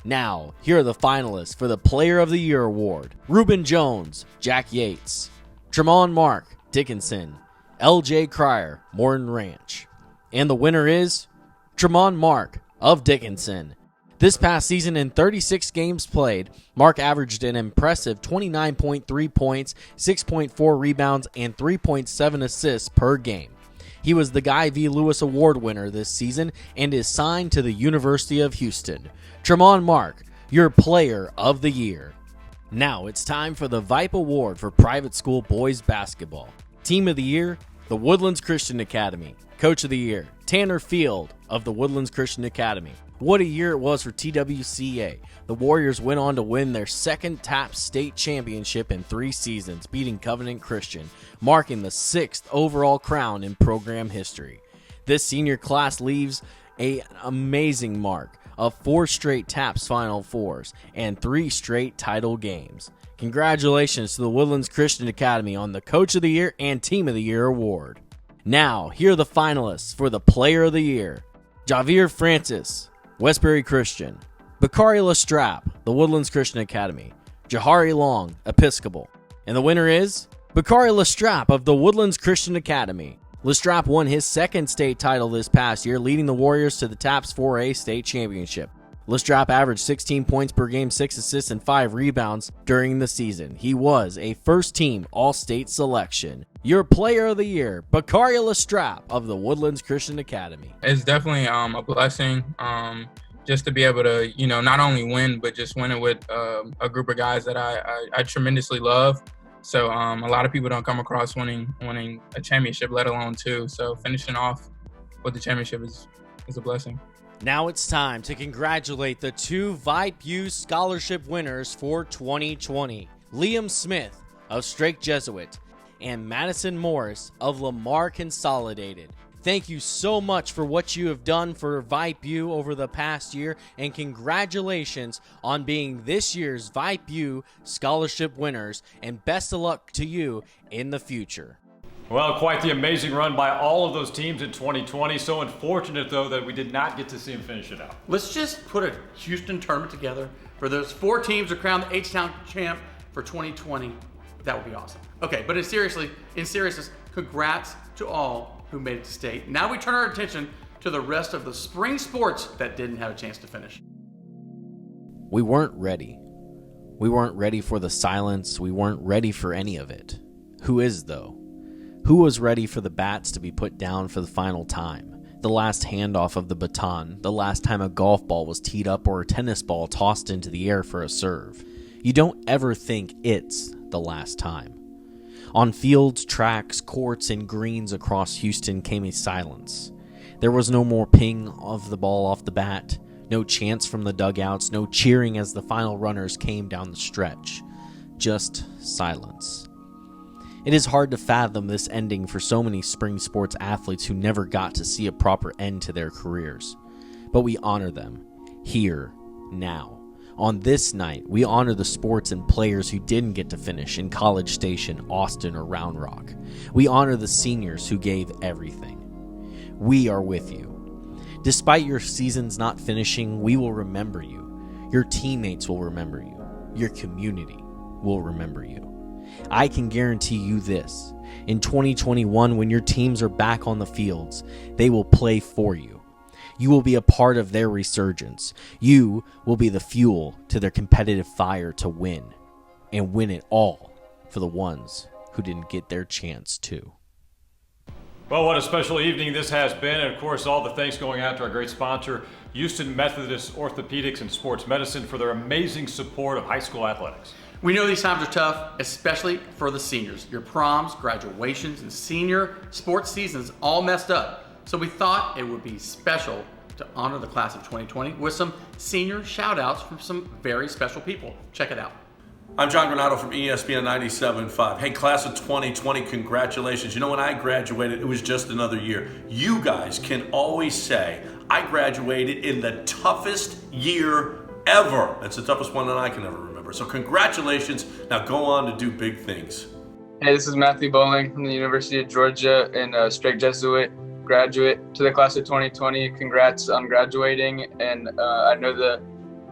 Now, here are the finalists for the Player of the Year award. Reuben Jones, Jack Yates. Tremont Mark, Dickinson. LJ Cryer, Morton Ranch. And the winner is Tremont Mark of Dickinson. This past season, in 36 games played, Mark averaged an impressive 29.3 points, 6.4 rebounds, and 3.7 assists per game. He was the Guy V. Lewis Award winner this season and is signed to the University of Houston. Tremont Mark, your Player of the Year. Now it's time for the VYPE Award for private school boys basketball. Team of the Year, the Woodlands Christian Academy. Coach of the Year, Tanner Field of the Woodlands Christian Academy. What a year it was for TWCA. The Warriors went on to win their 2nd TAPS state championship in 3 seasons, beating Covenant Christian, marking the 6th overall crown in program history. This senior class leaves an amazing mark of 4 straight TAPS Final Fours and 3 straight title games. Congratulations to the Woodlands Christian Academy on the Coach of the Year and Team of the Year award. Now, here are the finalists for the Player of the Year. Javier Francis, Westbury Christian. Bakari Lestrap, the Woodlands Christian Academy. Jahari Long, Episcopal. And the winner is Bakari Lestrap of the Woodlands Christian Academy. Lestrap won his 2nd state title this past year, leading the Warriors to the TAPS 4A state championship. Lestrap averaged 16 points per game, 6 assists, and 5 rebounds during the season. He was a first-team All-State selection. Your player of the year, Bakaria Lestrap of the Woodlands Christian Academy. It's definitely a blessing just to be able to, not only win, but just win it with a group of guys that I tremendously love. So a lot of people don't come across winning a championship, let alone two. So finishing off with the championship is a blessing. Now it's time to congratulate the 2 VYPE scholarship winners for 2020. Liam Smith of Strake Jesuit and Madison Morris of Lamar Consolidated. Thank you so much for what you have done for VYPE over the past year, and congratulations on being this year's VYPE scholarship winners, and best of luck to you in the future. Well, quite the amazing run by all of those teams in 2020. So unfortunate, though, that we did not get to see them finish it out. Let's just put a Houston tournament together for those 4 teams to crown the H-Town champ for 2020. That would be awesome. Okay, but in seriousness, congrats to all who made it to state. Now we turn our attention to the rest of the spring sports that didn't have a chance to finish. We weren't ready. We weren't ready for the silence. We weren't ready for any of it. Who is, though? Who was ready for the bats to be put down for the final time? The last handoff of the baton, the last time a golf ball was teed up or a tennis ball tossed into the air for a serve. You don't ever think it's the last time. On fields, tracks, courts, and greens across Houston came a silence. There was no more ping of the ball off the bat, no chants from the dugouts, no cheering as the final runners came down the stretch. Just silence. It is hard to fathom this ending for so many spring sports athletes who never got to see a proper end to their careers. But we honor them, here, now. On this night, we honor the sports and players who didn't get to finish in College Station, Austin, or Round Rock. We honor the seniors who gave everything. We are with you. Despite your seasons not finishing, we will remember you. Your teammates will remember you. Your community will remember you. I can guarantee you this. In 2021, when your teams are back on the fields, they will play for you. You will be a part of their resurgence. You will be the fuel to their competitive fire to win, and win it all for the ones who didn't get their chance to. Well, what a special evening this has been, and of course all the thanks going out to our great sponsor, Houston Methodist Orthopedics and Sports Medicine, for their amazing support of high school athletics. We know these times are tough, especially for the seniors. Your proms, graduations, and senior sports seasons all messed up. So we thought it would be special to honor the class of 2020 with some senior shout outs from some very special people. Check it out. I'm John Granato from ESPN 97.5. Hey, class of 2020, congratulations. You know, when I graduated, it was just another year. You guys can always say, I graduated in the toughest year ever. That's the toughest one that I can ever remember. So congratulations. Now go on to do big things. Hey, this is Matthew Bowling from the University of Georgia and Strake Jesuit graduate to the class of 2020. Congrats on graduating. And I know the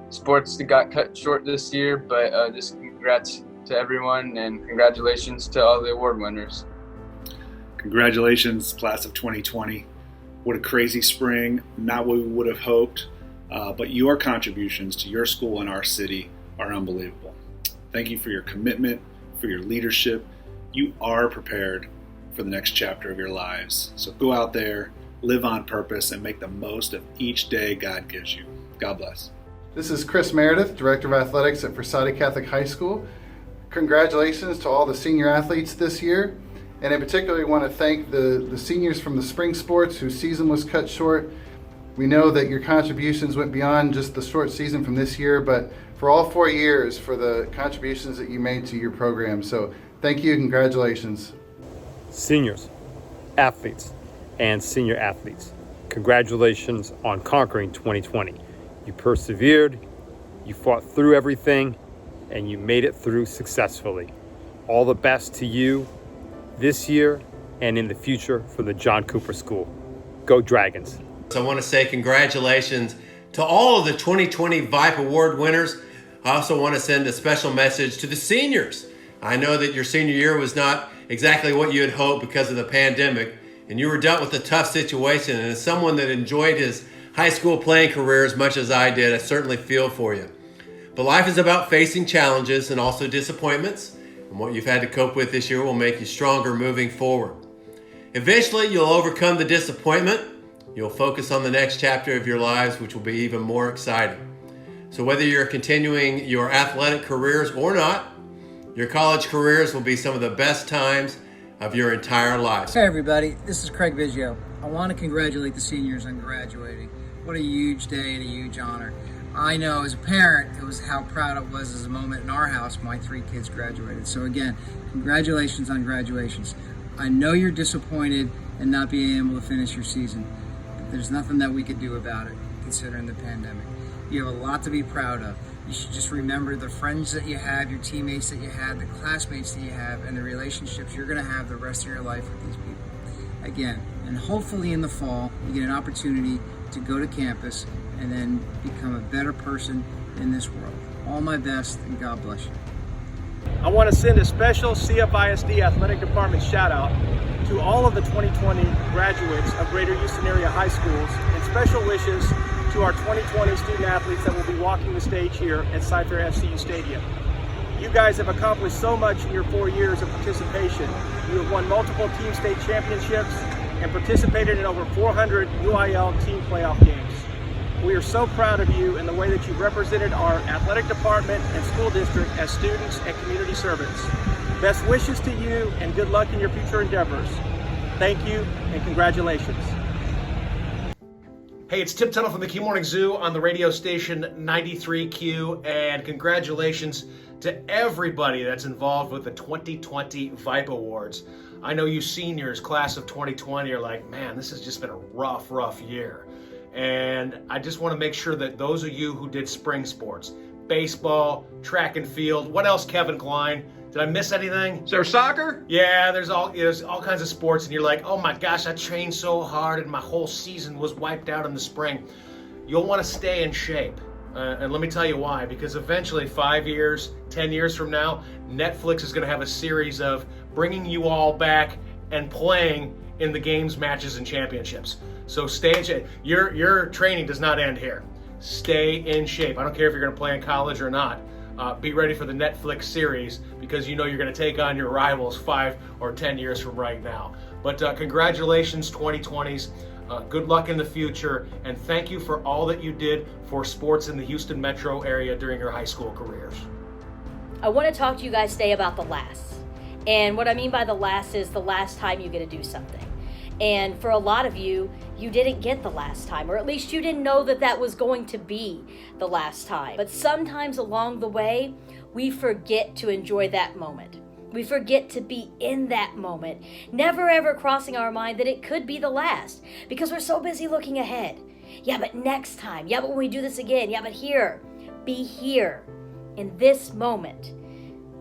sports got cut short this year, but just congrats to everyone and congratulations to all the award winners. Congratulations, class of 2020. What a crazy spring. Not what we would have hoped, but your contributions to your school and our city are unbelievable. Thank you for your commitment, for your leadership. You are prepared for the next chapter of your lives. So go out there, live on purpose, and make the most of each day God gives you. God bless. This is Chris Meredith, Director of Athletics at Versati Catholic High School. Congratulations to all the senior athletes this year. And in particular, we want to thank the seniors from the spring sports whose season was cut short. We know that your contributions went beyond just the short season from this year, but for all 4 years for the contributions that you made to your program. So thank you, congratulations. Seniors, athletes, and senior athletes, congratulations on conquering 2020. You persevered, you fought through everything, and you made it through successfully. All the best to you this year and in the future for the John Cooper School. Go Dragons. I want to say congratulations to all of the 2020 VYPE Award winners. I also want to send a special message to the seniors. I know that your senior year was not exactly what you had hoped because of the pandemic, and you were dealt with a tough situation. And as someone that enjoyed his high school playing career as much as I did. I certainly feel for you. But life is about facing challenges and also disappointments, and what you've had to cope with this year will make you stronger moving forward. Eventually, you'll overcome the disappointment. You'll focus on the next chapter of your lives, which will be even more exciting. So whether you're continuing your athletic careers or not, your college careers will be some of the best times of your entire life. Hey everybody, this is Craig Biggio. I want to congratulate the seniors on graduating. What a huge day and a huge honor. I know as a parent, it was how proud I was as a moment in our house when my 3 kids graduated. So again, congratulations on graduations. I know you're disappointed in not being able to finish your season, but there's nothing that we could do about it considering the pandemic. You have a lot to be proud of. You should just remember the friends that you have, your teammates that you had, the classmates that you have, and the relationships you're going to have the rest of your life with these people. Again, and hopefully in the fall, you get an opportunity to go to campus and then become a better person in this world. All my best, and God bless you. I want to send a special CFISD Athletic Department shout out to all of the 2020 graduates of Greater Houston area high schools, and special wishes to our 2020 student athletes that will be walking the stage here at Cypher FCU Stadium. You guys have accomplished so much in your 4 years of participation. You have won multiple team state championships and participated in over 400 UIL team playoff games. We are so proud of you and the way that you've represented our athletic department and school district as students and community servants. Best wishes to you and good luck in your future endeavors. Thank you and congratulations. Hey, it's Tim Tuttle from the Q Morning Zoo on the radio station 93Q, and congratulations to everybody that's involved with the 2020 VYPE Awards. I know you seniors, class of 2020, are like, man, this has just been a rough year. And I just want to make sure that those of you who did spring sports, baseball, track and field, what else, Kevin Klein? Did I miss anything? Is there soccer? Yeah, there's all kinds of sports, and you're like, oh my gosh, I trained so hard and my whole season was wiped out in the spring. You'll want to stay in shape. And let me tell you why, because eventually 5 years, 10 years from now, Netflix is going to have a series of bringing you all back and playing in the games, matches, and championships. So stay in shape. Your training does not end here. Stay in shape. I don't care if you're going to play in college or not. Be ready for the Netflix series, because you know you're going to take on your rivals 5 or 10 years from right now. But congratulations, 2020s. Good luck in the future, and thank you for all that you did for sports in the Houston metro area during your high school careers. I want to talk to you guys today about the last. And what I mean by the last is the last time you get to do something. And for a lot of you, you didn't get the last time, or at least you didn't know that that was going to be the last time. But sometimes along the way, we forget to enjoy that moment. We forget to be in that moment, never ever crossing our mind that it could be the last, because we're so busy looking ahead. Yeah, but next time. Yeah, but when we do this again. Yeah, but here. Be here in this moment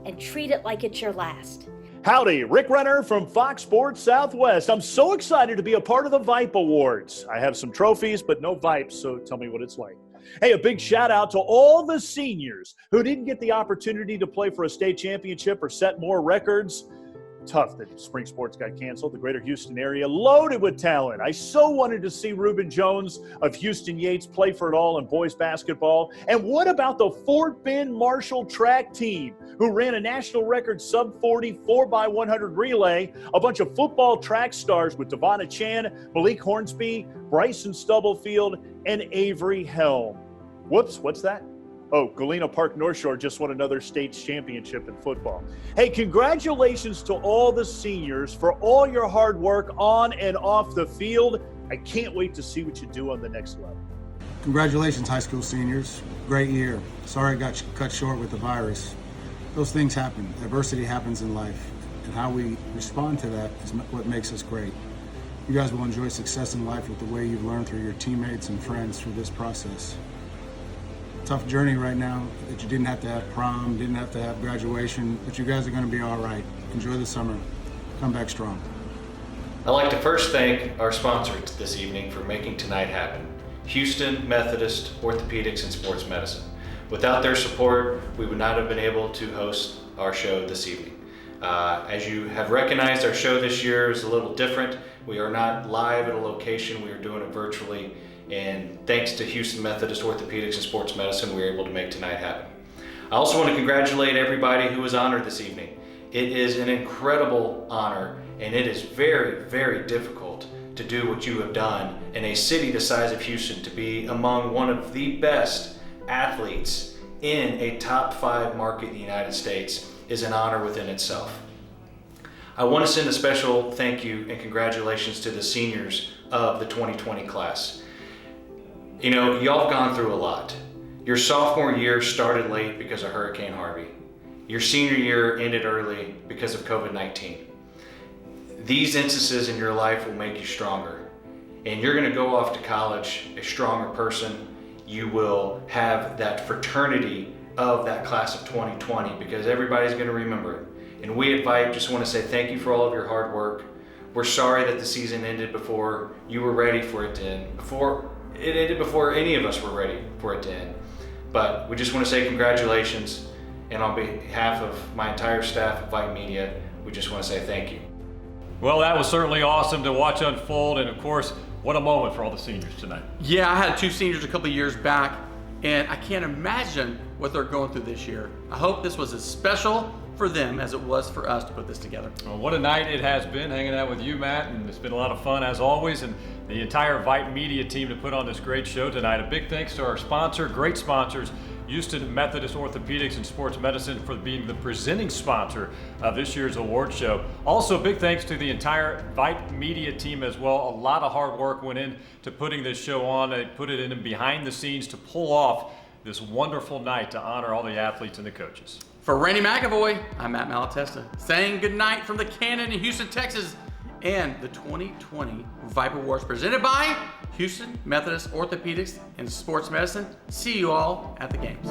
and treat it like it's your last. Howdy, Rick Renner from Fox Sports Southwest. I'm so excited to be a part of the VYPE Awards. I have some trophies, but no VYPEs, so tell me what it's like. Hey, a big shout out to all the seniors who didn't get the opportunity to play for a state championship or set more records. Tough that spring sports got canceled. The Greater Houston area loaded with talent. I so wanted to see Reuben Jones of Houston Yates play for it all in boys basketball. And what about the Fort Bend Marshall track team, who ran a national record sub-40 4x100 relay? A bunch of football track stars with Devonna Chan, Malik Hornsby, Bryson Stubblefield, and Avery Helm. Whoops, what's that? Oh, Galena Park North Shore just won another state's championship in football. Hey, congratulations to all the seniors for all your hard work on and off the field. I can't wait to see what you do on the next level. Congratulations, high school seniors. Great year. Sorry it got cut short with the virus. Those things happen. Adversity happens in life, and how we respond to that is what makes us great. You guys will enjoy success in life with the way you've learned through your teammates and friends through this process. Tough journey right now that you didn't have to have prom, didn't have to have graduation, but you guys are going to be all right. Enjoy the summer. Come back strong. I'd like to first thank our sponsors this evening for making tonight happen: Houston, Methodist, Orthopedics, and Sports Medicine. Without their support, we would not have been able to host our show this evening. As you have recognized, our show this year is a little different. We are not live at a location. We are doing it virtually. And thanks to Houston Methodist Orthopedics and Sports Medicine, we were able to make tonight happen. I also want to congratulate everybody who was honored this evening. It is an incredible honor, and it is very, very difficult to do what you have done in a city the size of Houston, to be among one of the best athletes in a top 5 market in the United States is an honor within itself. I want to send a special thank you and congratulations to the seniors of the 2020 class. You know, y'all have gone through a lot. Your sophomore year started late because of Hurricane Harvey. Your senior year ended early because of COVID-19. These instances in your life will make you stronger. And you're gonna go off to college a stronger person. You will have that fraternity of that class of 2020 because everybody's gonna remember it. And we at VYPE just wanna say thank you for all of your hard work. We're sorry that the season ended before you were ready for it to end, before any of us were ready for it to end. But we just want to say congratulations, and on behalf of my entire staff at VYPE Media, we just want to say thank you. Well, that was certainly awesome to watch unfold, and of course, what a moment for all the seniors tonight. Yeah, I had 2 seniors a couple of years back, and I can't imagine what they're going through this year. I hope this was as special for them as it was for us to put this together. Well, what a night it has been hanging out with you, Matt, and it's been a lot of fun as always, and the entire VYPE Media team to put on this great show tonight. A big thanks to our sponsor, great sponsors, Houston Methodist Orthopedics and Sports Medicine, for being the presenting sponsor of this year's award show. Also, big thanks to the entire VYPE Media team as well. A lot of hard work went into putting this show on. They put it in behind the scenes to pull off this wonderful night to honor all the athletes and the coaches. For Randy McIlvoy, I'm Matt Malatesta, saying goodnight from the Cannon in Houston, Texas, and the 2020 VYPE Awards presented by Houston Methodist Orthopedics and Sports Medicine. See you all at the games.